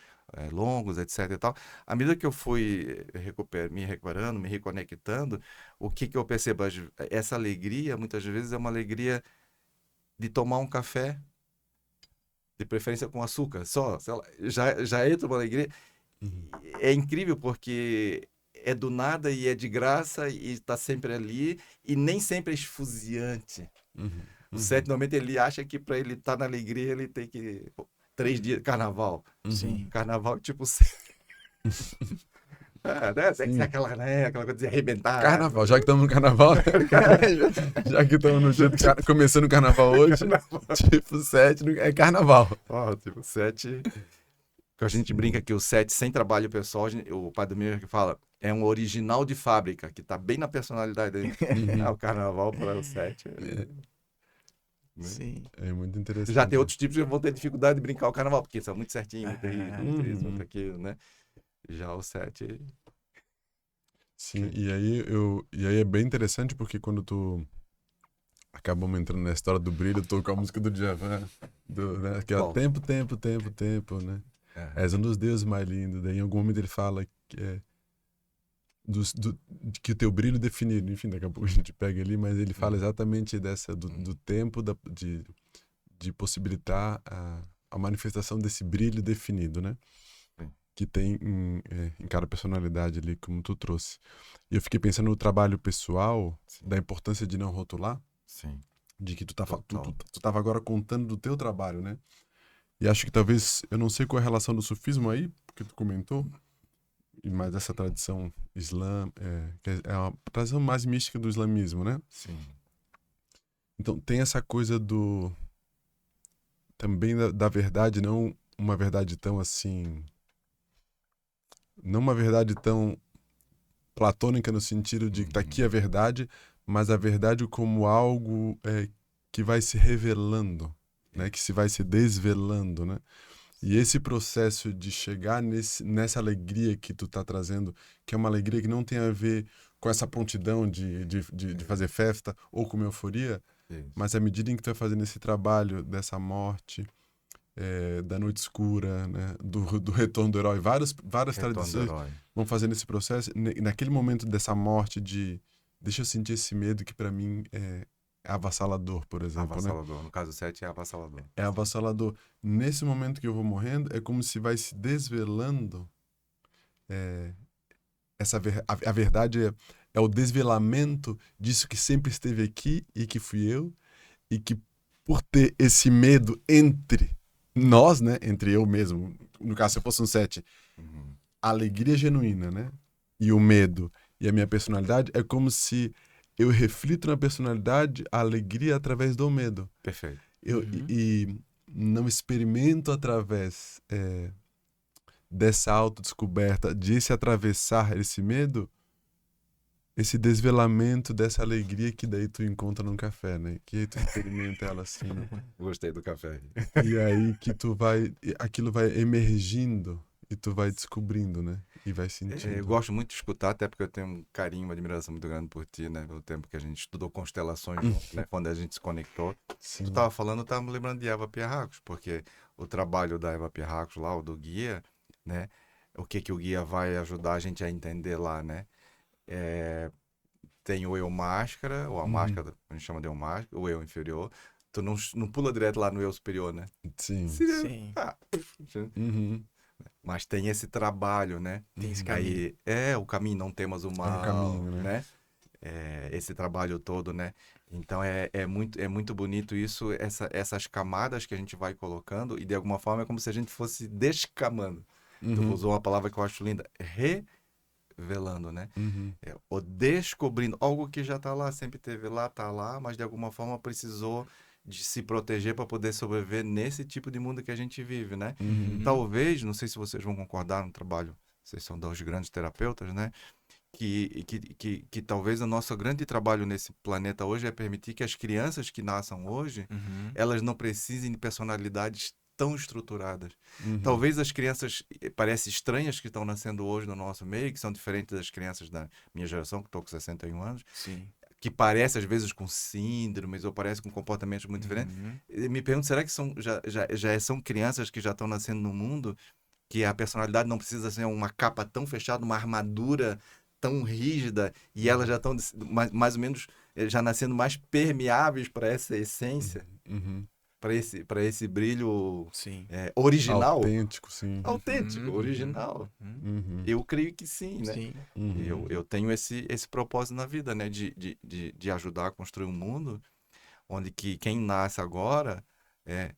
longos, etc e tal. À medida que eu fui me recuperando, me reconectando, o que eu percebo? Essa alegria, muitas vezes, é uma alegria de tomar um café, de preferência com açúcar, só, sei lá, já entra uma alegria. É incrível porque é do nada e é de graça e está sempre ali e nem sempre é esfuziante. O 7 normalmente ele acha que para ele estar na alegria ele tem que 3 dias carnaval. Sim. Carnaval tipo né? Tem que ser aquela, né? Aquela coisa de arrebentar. Carnaval, já que estamos no carnaval, já que estamos no jeito, começando o carnaval hoje, tipo 7 é carnaval. Ó, tipo 7. Que a gente brinca que o 7 sem trabalho pessoal, o pai do meu que fala, é um original de fábrica, que tá bem na personalidade dele. O carnaval para o 7. Né? Sim. É muito interessante. Já tem outros tipos que vão ter dificuldade de brincar o carnaval, porque são muito certinhos, muito rígidos, muito isso, muito aquilo, né? Já o 7. Sim, e aí é bem interessante porque quando tu acabamos entrando na história do brilho, tocou a música do Djavan, né, que é Qual? tempo, tempo, tempo, tempo, né? És um dos deuses mais lindos. Daí em algum momento ele fala que que o teu brilho definido, enfim, daqui a pouco a gente pega ali, mas ele fala exatamente do tempo de possibilitar a manifestação desse brilho definido, né? Sim. Que tem em cada personalidade ali, como tu trouxe. E eu fiquei pensando no trabalho pessoal, da importância de não rotular, Sim. de que tu Total. tava agora contando do teu trabalho, né? E acho que talvez, eu não sei qual é a relação do sufismo aí, porque tu comentou, mas essa tradição islã, que é uma tradição mais mística do islamismo, né? Sim. Então tem essa coisa também da verdade, não uma verdade tão assim, não uma verdade tão platônica no sentido de que tá aqui a verdade, mas a verdade como algo que vai se revelando, né? Que se vai se desvelando, né? E esse processo de chegar nessa alegria que tu tá trazendo, que é uma alegria que não tem a ver com essa prontidão de fazer festa ou com euforia, Isso. mas à medida em que tu vai fazendo esse trabalho dessa morte, da noite escura, né? do retorno do herói, várias Retorno do tradições herói. vão fazendo esse processo. Naquele momento dessa morte deixa eu sentir esse medo que para mim é avassalador, por exemplo, né? Avassalador. No caso 7 é avassalador. É avassalador. Nesse momento que eu vou morrendo, é como se vai se desvelando. A verdade é o desvelamento disso que sempre esteve aqui e que fui eu, e que por ter esse medo entre nós, né? Entre eu mesmo, no caso, se eu fosse um 7, a alegria genuína, né? E o medo e a minha personalidade, é como se eu reflito na personalidade a alegria através do medo. Perfeito. E não experimento através dessa autodescoberta, de se atravessar esse medo, esse desvelamento dessa alegria que daí tu encontra num café, né? Que aí tu experimenta ela assim, né? Gostei do café. E aí que aquilo vai emergindo e tu vai descobrindo, né? E vai Eu sentindo. gosto muito de escutar, até porque eu tenho um carinho, uma admiração muito grande por ti, né? Pelo tempo que a gente estudou constelações juntos, né? Quando a gente se conectou. Tu Sim. tava falando, eu tava me lembrando de Eva Pierracos, porque o trabalho da Eva Pierracos lá, o do guia, né? O que que o guia vai ajudar a gente a entender lá, né? É, tem o eu máscara, ou a máscara, a gente chama de eu máscara, o eu inferior. Tu não pula direto lá no eu superior, né? Sim. Seria, Sim. Uhum. mas tem esse trabalho, né? Tem esse caminho. Aí o caminho, não temas o É mal, o caminho, né? né? Esse trabalho todo, né? Então é muito bonito isso, essas camadas que a gente vai colocando, e de alguma forma é como se a gente fosse descamando. Tu Uhum. usou uma palavra que eu acho linda, revelando, né? Uhum. O descobrindo, algo que já tá lá, sempre teve lá, tá lá, mas de alguma forma precisou de se proteger para poder sobreviver nesse tipo de mundo que a gente vive, né? Uhum. Talvez, não sei se vocês vão concordar no trabalho, vocês são dos grandes terapeutas, né? Que talvez o nosso grande trabalho nesse planeta hoje é permitir que as crianças que nasçam hoje, Uhum. elas não precisem de personalidades tão estruturadas. Uhum. Talvez as crianças, parecem estranhas que estão nascendo hoje no nosso meio, que são diferentes das crianças da minha geração, que estou com 61 anos, Sim. que parece às vezes com síndromes ou parece com comportamentos muito diferentes. Uhum. Eu me pergunto, será que já são crianças que já estão nascendo no mundo que a personalidade não precisa ser uma capa tão fechada, uma armadura tão rígida, e elas já estão mais ou menos já nascendo mais permeáveis para essa essência, Uhum. para esse brilho Sim. original? Autêntico, sim. Autêntico, Uhum. original. Uhum. Uhum. Eu creio que sim, né? Sim. Uhum. Eu tenho esse propósito na vida, né? De ajudar a construir um mundo onde que quem nasce agora é,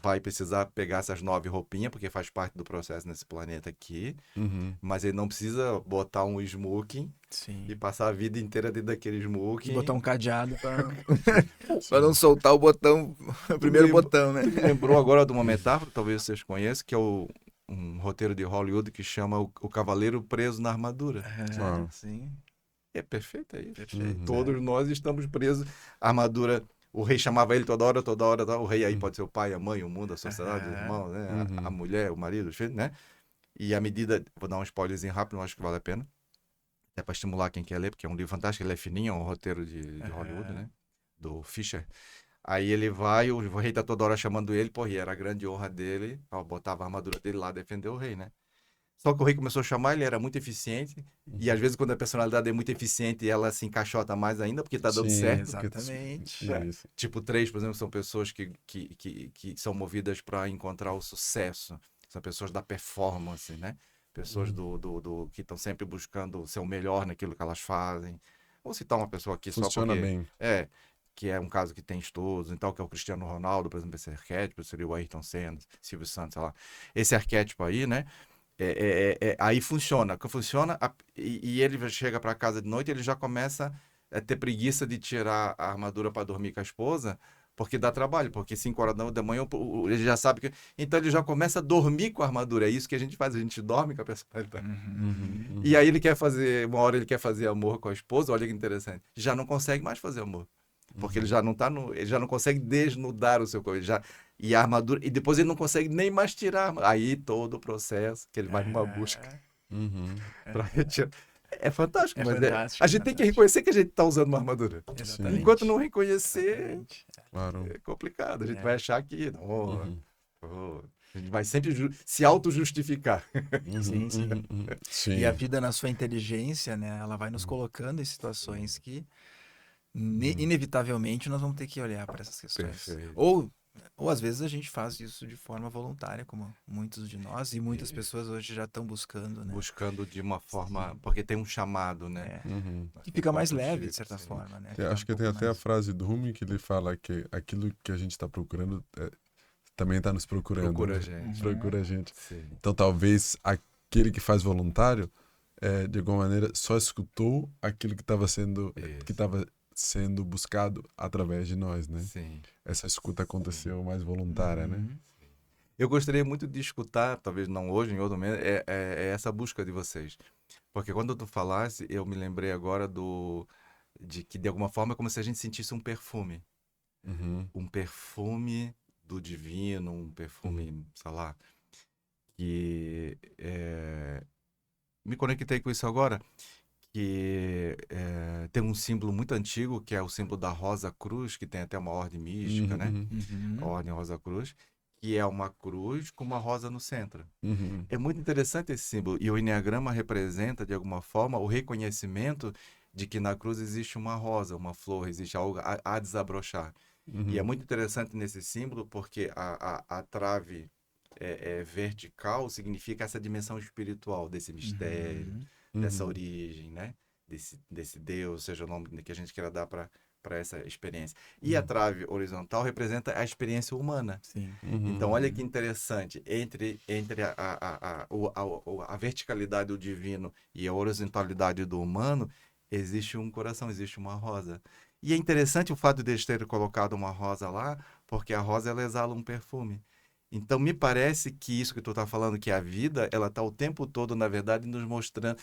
vai precisar pegar essas 9 roupinhas, porque faz parte do processo nesse planeta aqui, Uhum. mas ele não precisa botar um smoking Sim. e passar a vida inteira dentro daquele E smoking. botar um cadeado pra não soltar o botão, o primeiro lembra- botão, né? Tu me lembrou agora de uma metáfora, talvez vocês conheçam, que é um roteiro de Hollywood que chama o Cavaleiro Preso na Armadura. Ah. Sim. É perfeito, é isso. Perfeito. Todos nós estamos presos. A armadura, o rei chamava ele toda hora, toda hora. O rei aí pode ser o pai, a mãe, o mundo, a sociedade, os irmãos, né? A mulher, o marido, os filhos, né? E à medida, vou dar um spoilerzinho rápido, eu acho que vale a pena. É para estimular quem quer ler, porque é um livro fantástico, ele é fininho, é um roteiro de Hollywood, né? Do Fisher. Aí ele vai, o rei tá toda hora chamando ele, porra, e era a grande honra dele, ó, botava a armadura dele lá, defender o rei, né? Só que o rei começou a chamar, ele era muito eficiente, e às vezes quando a personalidade é muito eficiente, ela se encaixota mais ainda, porque tá dando Sim, certo. Exatamente. Isso. Tipo, 3, por exemplo, são pessoas que são movidas para encontrar o sucesso. São pessoas da performance, né? Pessoas que estão sempre buscando ser o melhor naquilo que elas fazem. Vou citar uma pessoa aqui só Funciona porque... bem. Que é um caso que tem estudos e tal, que é o Cristiano Ronaldo, por exemplo, esse arquétipo, seria o Ayrton Senna, Silvio Santos, sei lá. Esse arquétipo aí, né? Aí funciona. E ele chega para casa de noite, ele já começa a ter preguiça de tirar a armadura para dormir com a esposa, porque dá trabalho, porque 5 horas da manhã ele já sabe que. Então ele já começa a dormir com a armadura. É isso que a gente faz, a gente dorme com a personalidade. Uhum. E aí ele quer fazer, uma hora ele quer fazer amor com a esposa, olha que interessante. Já não consegue mais fazer amor. Porque ele já não tá no. Ele já não consegue desnudar o seu corpo. E a armadura. E depois ele não consegue nem mais tirar. Aí todo o processo, que ele vai numa busca Uhum. para retirar. É fantástico, É mas fantástico, a gente tem que reconhecer que a gente tá usando uma armadura. Exatamente. Enquanto não reconhecer, Exatamente. Claro. é complicado. A gente É. vai achar que. Não, Uhum. a gente vai sempre se auto-justificar. Sim, sim. Sim. E a vida, na sua inteligência, né? Ela vai nos colocando em situações que inevitavelmente nós vamos ter que olhar para essas questões. Perfeito. Ou às vezes a gente faz isso de forma voluntária, como muitos de nós, e muitas pessoas hoje já estão buscando, né? Buscando de uma forma. Porque tem um chamado, né? É. Uhum. Que fica mais Enquanto leve, chega, de certa sim. forma, né? Eu Fica acho um que tem pouco até a mais- frase do Rumi que ele fala que aquilo que a gente está procurando também está nos procurando. Procura né? a gente. Procura a gente. Sim. Então talvez aquele que faz voluntário, de alguma maneira, só escutou aquilo que estava sendo buscado através de nós, né? Sim. Essa escuta aconteceu mais voluntária, né? Uhum. Eu gostaria muito de escutar, talvez não hoje, em outro momento, é essa busca de vocês. Porque quando tu falasse, eu me lembrei agora de que de alguma forma é como se a gente sentisse um perfume. Uhum. Um perfume do divino, um perfume, sei lá, que me conectei com isso agora, que tem um símbolo muito antigo, que é o símbolo da Rosa Cruz, que tem até uma ordem mística, né? A Uhum. Ordem Rosa Cruz, que é uma cruz com uma rosa no centro. Uhum. É muito interessante esse símbolo. E o enneagrama representa, de alguma forma, o reconhecimento de que na cruz existe uma rosa, uma flor, existe algo a desabrochar. E é Uhum. muito interessante nesse símbolo porque a trave vertical significa essa dimensão espiritual desse mistério, Uhum. dessa Uhum. origem, né? Desse Deus, seja o nome que a gente queira dar para essa experiência. E a Uhum. trave horizontal representa a experiência humana. Sim. Então, olha que Uhum. interessante, entre a verticalidade do divino e a horizontalidade do humano, existe um coração, existe uma rosa. E é interessante o fato de eles terem colocado uma rosa lá, porque a rosa ela exala um perfume. Então, me parece que isso que tu está falando, que a vida, ela está o tempo todo, na verdade, nos mostrando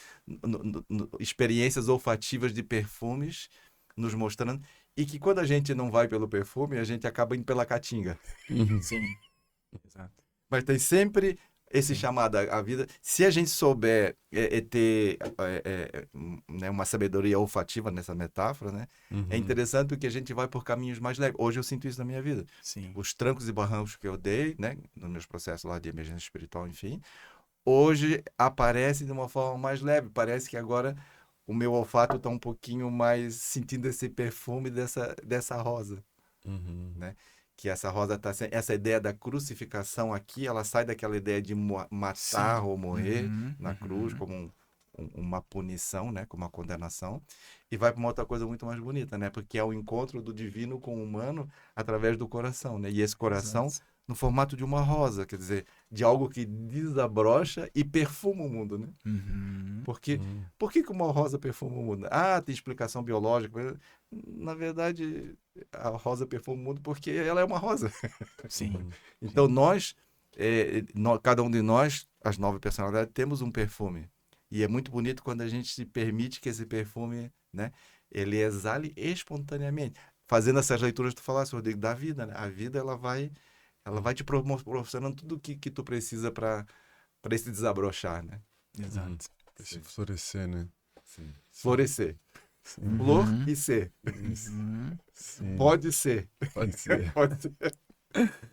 experiências olfativas de perfumes, nos mostrando, e que quando a gente não vai pelo perfume, a gente acaba indo pela caatinga. Uhum. Sim. Exato. Mas tem sempre esse Sim. chamado à vida. Se a gente souber ter né, uma sabedoria olfativa nessa metáfora, né? É Uhum. interessante porque a gente vai por caminhos mais leves. Hoje eu sinto isso na minha vida. Sim. Os trancos e barrancos que eu dei, né? Nos meus processos lá de emergência espiritual, enfim. Hoje aparece de uma forma mais leve. Parece que agora o meu olfato está um pouquinho mais sentindo esse perfume dessa rosa, Uhum. né? Que essa rosa tá essa ideia da crucificação aqui, ela sai daquela ideia de matar Sim. ou morrer Uhum. na cruz Uhum. como uma punição, né, como uma condenação, e vai para uma outra coisa muito mais bonita, né, porque é o encontro do divino com o humano através do coração, né? E esse coração Exato. no formato de uma rosa, quer dizer, de algo que desabrocha e perfuma o mundo, né? Uhum. Porque Uhum. por que que uma rosa perfuma o mundo? Ah, tem explicação biológica. Mas, na verdade, a rosa perfuma o mundo porque ela é uma rosa. Sim. Uhum. Então, Sim. cada um de nós, as 9 personalidades, temos um perfume. E é muito bonito quando a gente se permite que esse perfume, né, ele exale espontaneamente. Fazendo essas leituras que tu falaste, Rodrigo, da vida, né? A vida, ela vai te proporcionando tudo que tu precisa para esse desabrochar, né? Uhum. Exato. Esse Sim, florescer, né? sim. Sim. Florescer. Sim. Flor Uhum. e ser. Isso. Uhum. Sim. Pode ser. Pode ser. Pode ser.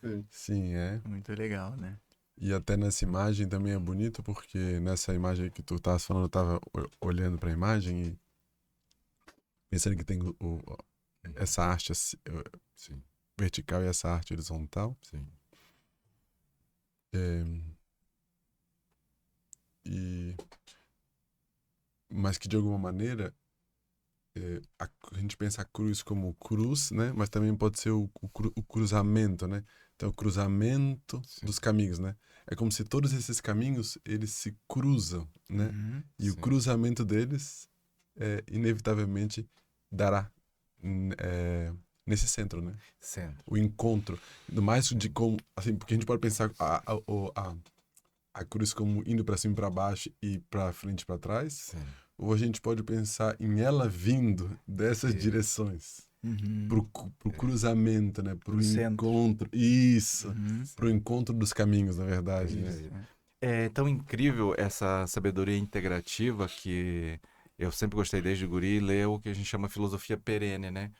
Sim. Sim, é. Muito legal, né? E até nessa imagem também é bonito, porque nessa imagem que tu estás falando, eu tava olhando para a imagem e pensando que tem essa arte Sim, vertical e essa arte horizontal. sim. É, e, mas que de alguma maneira a gente pensa a cruz como cruz, né? Mas também pode ser o cruzamento, né? Então, o cruzamento Sim, dos caminhos, né? É como se todos esses caminhos, eles se cruzam, né? Uhum. E o sim, cruzamento deles, inevitavelmente, dará nesse centro, né? centro. O encontro. Do mais de Sim, como, assim, porque a gente pode pensar a cruz como indo para cima e para baixo e para frente e para trás, sim. ou a gente pode pensar em ela vindo dessas Isso. direções Uhum. pro cruzamento, né? Pro Pro centro. encontro. Isso. Uhum. Pro Sim. encontro dos caminhos, na verdade, né? Isso. Perfeito. É tão incrível essa sabedoria integrativa que eu sempre gostei desde guri ler o que a gente chama filosofia perene, né?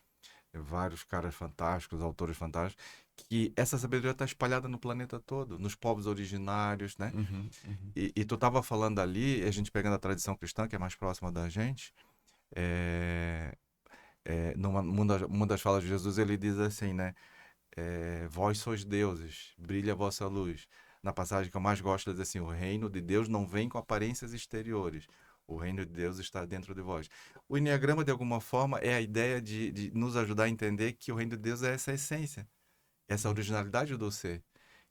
Vários caras fantásticos, autores fantásticos, que essa sabedoria está espalhada no planeta todo, nos povos originários, né? Uhum, uhum, E tu estava falando ali, a gente pegando a tradição cristã, que é mais próxima da gente, é, uma das falas de Jesus, ele diz assim, né? Vós sois deuses, brilha a vossa luz. Na passagem que eu mais gosto, ele diz assim: o reino de Deus não vem com aparências exteriores. O reino de Deus está dentro de vós. O Enneagrama, de alguma forma, é a ideia de nos ajudar a entender que o reino de Deus é essa essência, essa originalidade do ser,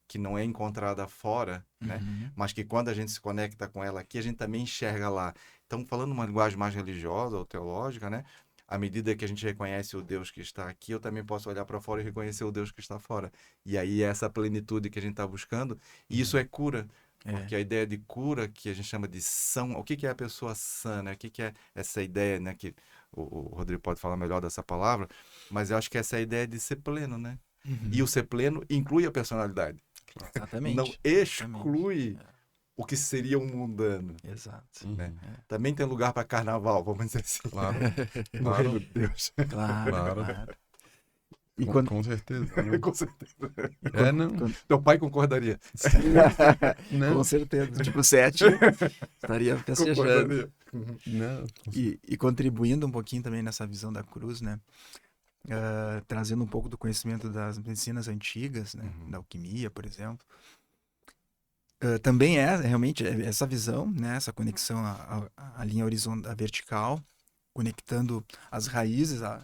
que não é encontrada fora, né? Uhum. Mas que quando a gente se conecta com ela aqui, a gente também enxerga lá. Então, falando uma linguagem mais religiosa ou teológica, né? À medida que a gente reconhece o Deus que está aqui, eu também posso olhar para fora e reconhecer o Deus que está fora. E aí é essa plenitude que a gente está buscando, e isso uhum, é cura. É. Porque a ideia de cura, que a gente chama de são, o que que é a pessoa sã, né? O que que é essa ideia, né? Que o Rodrigo pode falar melhor dessa palavra, mas eu acho que essa é a ideia de ser pleno, né? E o Uhum. ser pleno inclui a personalidade. Não Exatamente. Exatamente. exclui É. o que seria um mundano. Exato. Né? Também tem lugar para carnaval, vamos dizer assim. Claro, No claro. reino de Deus. Claro, Claro. claro. E com, quando, com certeza. Né? Com certeza. Não. Teu pai concordaria. Não. Com certeza. Tipo, 7 estaria festejando. Concordaria. Não. E contribuindo um pouquinho também nessa visão da cruz, né? Trazendo um pouco do conhecimento das medicinas antigas, né? Da alquimia, por exemplo. Também realmente essa visão, né? Essa conexão à linha horizontal, à vertical, conectando as raízes, a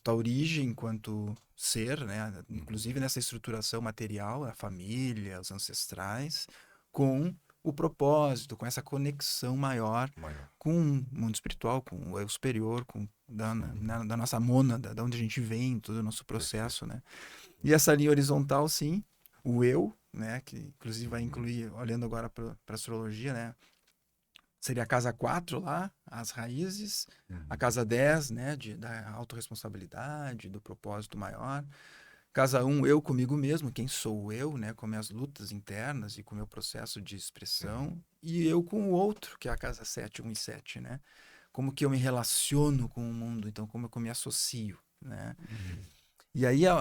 tua origem enquanto ser, né? Inclusive nessa estruturação material, a família, os ancestrais, com o propósito, com essa conexão maior com o mundo espiritual, com o eu superior, com da nossa mônada, da onde a gente vem, todo o nosso processo, né? E essa linha horizontal, sim, o eu, né? Que inclusive vai incluir, olhando agora para a astrologia, né? Seria a casa 4 lá, as raízes, a casa 10, né, da autorresponsabilidade, do propósito maior. Casa 1, eu comigo mesmo, quem sou eu, né, com minhas lutas internas e com o meu processo de expressão. E eu com o outro, que é a casa 7, 1 e 7, né? Como que eu me relaciono com o mundo, então como eu me associo, né? E aí a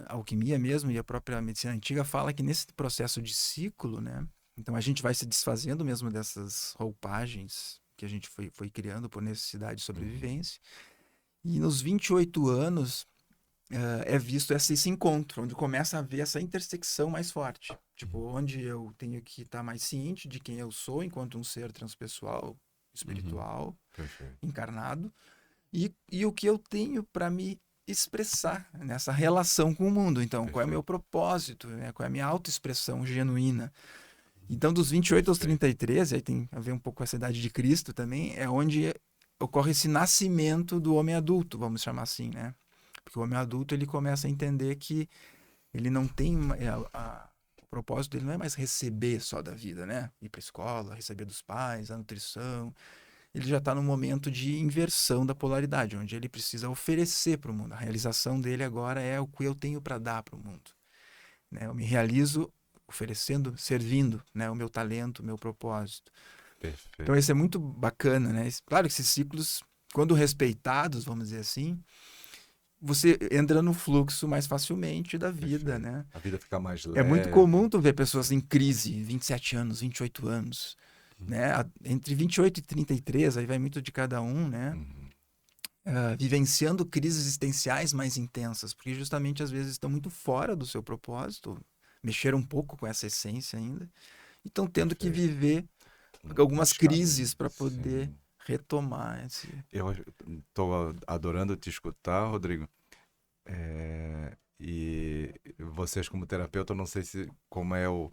alquimia mesmo e a própria medicina antiga fala que nesse processo de ciclo, né? Então a gente vai se desfazendo mesmo dessas roupagens que a gente foi criando por necessidade de sobrevivência. E nos 28 anos é visto esse encontro, onde começa a haver essa intersecção mais forte. Tipo, onde eu tenho que estar mais ciente de quem eu sou enquanto um ser transpessoal, espiritual, encarnado, e o que eu tenho para me expressar nessa relação com o mundo. Então, qual é o meu propósito, né? Qual é a minha autoexpressão genuína. Então, dos 28 aos 33, aí tem a ver um pouco com essa idade de Cristo também, é onde ocorre esse nascimento do homem adulto, vamos chamar assim, né? Porque o homem adulto, ele começa a entender que ele não tem... o propósito dele não é mais receber só da vida, né? Ir para a escola, receber dos pais, a nutrição. Ele já está num momento de inversão da polaridade, onde ele precisa oferecer para o mundo. A realização dele agora é o que eu tenho para dar para o mundo. Né? Eu me realizo oferecendo, servindo, né, o meu talento, o meu propósito. Perfeito. Então isso é muito bacana, né? Claro que esses ciclos, quando respeitados, vamos dizer assim, você entra no fluxo mais facilmente da vida, né? A vida fica mais leve. É muito comum tu ver pessoas em crise, 27 anos, 28 anos, né? Entre 28 e 33, aí vai muito de cada um, né? Vivenciando crises existenciais mais intensas, porque justamente às vezes estão muito fora do seu propósito, mexeram um pouco com essa essência ainda, e estão tendo que viver algumas crises para poder retomar esse... Eu estou adorando te escutar, Rodrigo. E vocês como terapeuta, eu não sei como é o...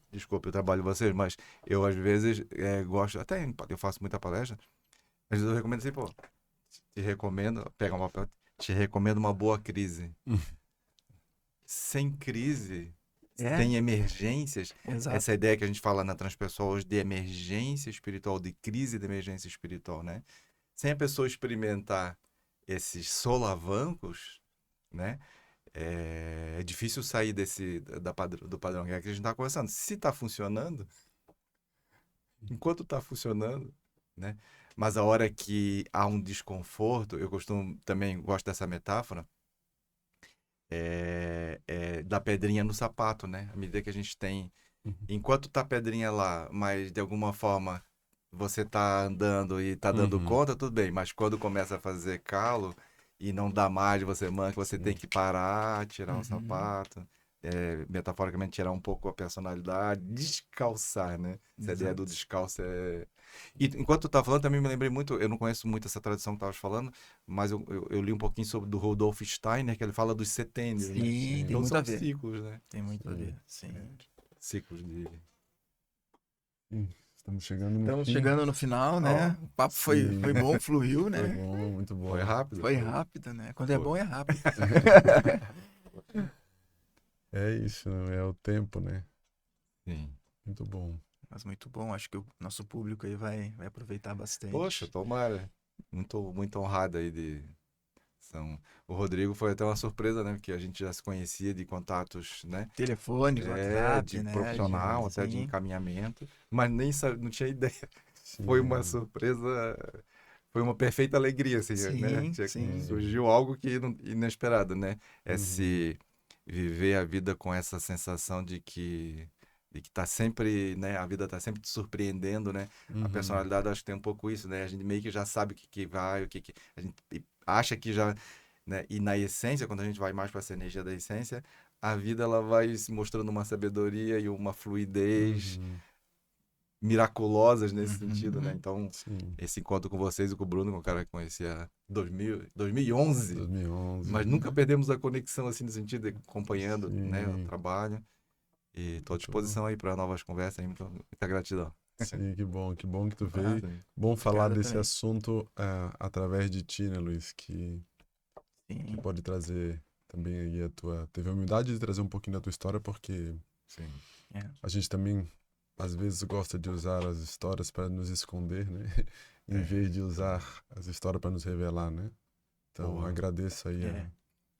Desculpe o trabalho de vocês, mas eu às vezes gosto, até eu faço muita palestra, às vezes eu recomendo assim, pô, te recomendo, pega um papel, te recomendo uma boa crise. Sem crise, sem emergências, Exato. essa ideia que a gente fala na Transpessoal hoje de emergência espiritual, de crise de emergência espiritual, né? Sem a pessoa experimentar esses solavancos, né? É difícil sair do padrão que a gente está conversando. Se está funcionando, enquanto está funcionando, né? Mas a hora que há um desconforto, eu também gosto dessa metáfora, da pedrinha no sapato, né? À medida que a gente tem... Enquanto tá a pedrinha lá, mas de alguma forma você tá andando e tá dando conta, tudo bem. Mas quando começa a fazer calo e não dá mais, você manca, você tem que parar, tirar o sapato. Metaforicamente tirar um pouco a personalidade, descalçar, né? Essa ideia do descalço é... E enquanto tu tá falando, também me lembrei muito, eu não conheço muito essa tradição que tu estavas falando, mas eu li um pouquinho do Rudolf Steiner, que ele fala dos setênios, né? Sim, tem muito a ver. Ciclos, né? Tem muito a ver, sim. Ciclos de... Estamos chegando no Estamos fim. chegando no final, né? O papo foi bom, fluiu, né? Foi bom, muito bom. Foi rápido? Foi rápido, né? Quando é bom, é rápido. É isso, é o tempo, né? Sim. Muito bom. Mas muito bom, acho que o nosso público aí vai aproveitar bastante. Poxa, tomara. Muito, muito honrado aí de O Rodrigo foi até uma surpresa, né? Porque a gente já se conhecia de contatos, né? Telefone, WhatsApp, De né? profissional, até de Sim. encaminhamento, mas nem não tinha ideia. Sim. Foi uma surpresa, foi uma perfeita alegria, assim, né? Sim, sim. Surgiu algo que inesperado, né? Uhum. Esse viver a vida com essa sensação de que tá sempre, né? A vida tá sempre te surpreendendo, né? A Uhum. personalidade acho que tem um pouco isso, né? A gente meio que já sabe o que vai, a gente acha que já, né? E na essência, quando a gente vai mais para essa energia da essência, a vida ela vai se mostrando uma sabedoria e uma fluidez Uhum. miraculosas nesse sentido, né? Uhum. Então, Sim. esse encontro com vocês e com o Bruno, que é um cara que eu conhecia em 2011, 2011. mas nunca perdemos a conexão assim no sentido de acompanhando, né, o Sim. trabalho. E tô à Muito bom. disposição aí para novas conversas, aí, muita gratidão. Sim, que bom que tu Ah, veio. Sim. Bom falar obrigado desse também. assunto através de ti, né, Luiz? Que Sim. pode trazer também aí a tua... Teve a humildade de trazer um pouquinho da tua história, porque Sim. É. a gente também, às vezes, gosta de usar as histórias para nos esconder, né? Em É. vez de usar as histórias para nos revelar, né? Então, Boa. agradeço aí É.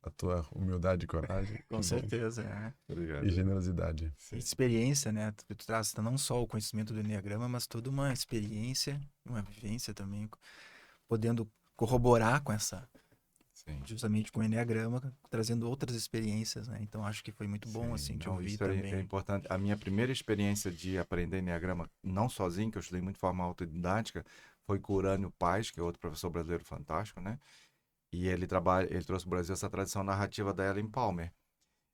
a tua humildade e coragem. Com Que bom. certeza, é. Obrigado. E generosidade. E experiência, né? Tu traz não só o conhecimento do Enneagrama, mas toda uma experiência, uma vivência também, podendo corroborar com essa, Sim. justamente com o Enneagrama, trazendo outras experiências, né? Então acho que foi muito bom, Sim, assim, te não, ouvir isso é também. importante. A minha primeira experiência de aprender Enneagrama, não sozinho, que eu estudei muito de forma autodidática, foi com o Urânio Paes, que é outro professor brasileiro fantástico, né? E ele trouxe para o Brasil essa tradição narrativa da Ellen Palmer.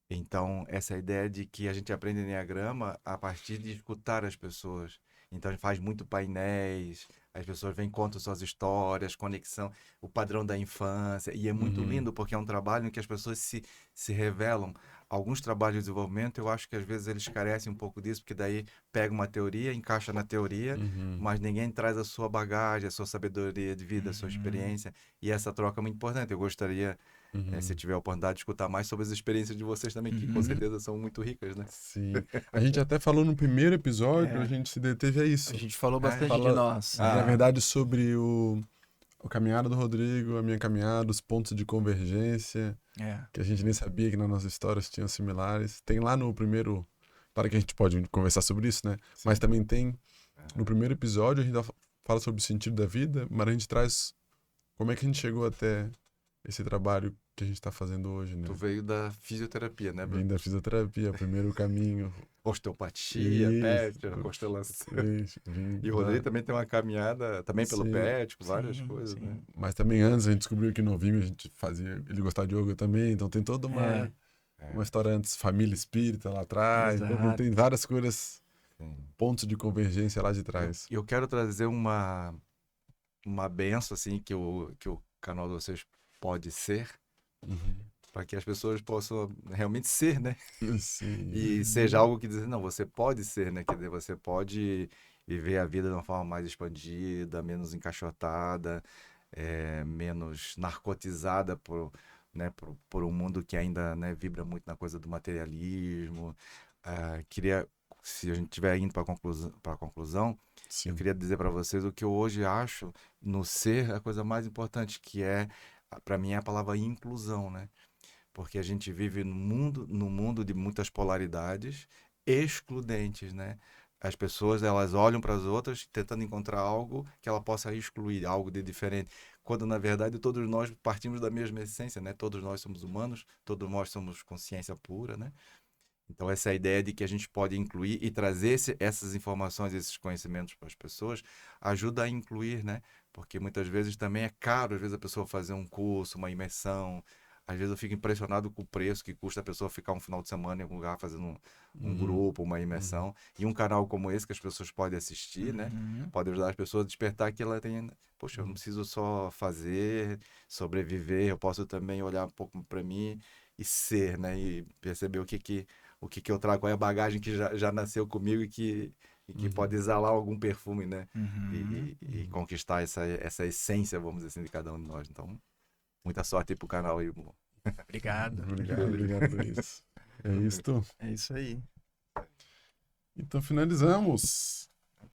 Então, essa ideia de que a gente aprende Enneagrama a partir de escutar as pessoas. Então, a gente faz muito painéis, as pessoas vêm, contam suas histórias, conexão, o padrão da infância. E é muito Uhum. lindo, porque é um trabalho em que as pessoas se revelam. Alguns trabalhos de desenvolvimento, eu acho que às vezes eles carecem um pouco disso, porque daí pega uma teoria, encaixa na teoria, Uhum. mas ninguém traz a sua bagagem, a sua sabedoria de vida, a sua experiência. E essa troca é muito importante. Eu gostaria se tiver a oportunidade de escutar mais sobre as experiências de vocês também, que com certeza são muito ricas, né? Sim. A gente até falou no primeiro episódio, É. a gente se deteve a isso. A gente falou bastante de Fala, nós. na né? verdade, sobre o caminhada do Rodrigo, a minha caminhada, os pontos de convergência, É. que a gente nem sabia que nas nossas histórias tinham similares. Tem lá no primeiro. Claro que a gente pode conversar sobre isso, né? Sim. Mas também tem. No primeiro episódio, a gente fala sobre o sentido da vida, mas a gente traz como é que a gente chegou até esse trabalho que a gente está fazendo hoje, né? Tu veio da fisioterapia, né, Vim Bruno? da fisioterapia, primeiro caminho. Osteopatia, Isso. PET, constelação. Vim E o Rodrigo também tem uma caminhada, também pelo Sim. PET, várias Sim, coisas, sim. né? Mas também antes a gente descobriu que novinho a gente fazia. Ele gostava de yoga também, então tem toda É. uma história antes, família espírita lá atrás. Então Exato. tem várias coisas, Sim. pontos de convergência lá de trás. Eu quero trazer uma benção, assim, que o canal de vocês pode ser, para que as pessoas possam realmente ser, né? Sim. E seja algo que diz, não, você pode ser, né? Quer dizer, você pode viver a vida de uma forma mais expandida, menos encaixotada, menos narcotizada né, por um mundo que ainda, né, vibra muito na coisa do materialismo. Queria, se a gente estiver indo para a conclusão, Sim. eu queria dizer para vocês o que eu hoje acho no ser a coisa mais importante, que para mim, é a palavra inclusão, né? Porque a gente vive no mundo de muitas polaridades excludentes, né? As pessoas, elas olham para as outras tentando encontrar algo que ela possa excluir, algo de diferente, quando na verdade todos nós partimos da mesma essência, né? Todos nós somos humanos, todos nós somos consciência pura, né? Então essa ideia de que a gente pode incluir e trazer essas informações, esses conhecimentos para as pessoas, ajuda a incluir, né? Porque muitas vezes também é caro, às vezes a pessoa fazer um curso, uma imersão. Às vezes eu fico impressionado com o preço que custa a pessoa ficar um final de semana em algum lugar fazendo um grupo, uma imersão. E um canal como esse que as pessoas podem assistir, né? Pode ajudar as pessoas a despertar que ela tenha... Poxa, eu não preciso só fazer, sobreviver, eu posso também olhar um pouco para mim e ser, né? E perceber o que eu trago, qual é a bagagem que já nasceu comigo e que pode exalar algum perfume, né? E conquistar essa essência, vamos dizer assim, de cada um de nós. Então, muita sorte aí pro canal aí. Obrigado. Obrigado, Luiz. É isto. É isso aí. Então finalizamos.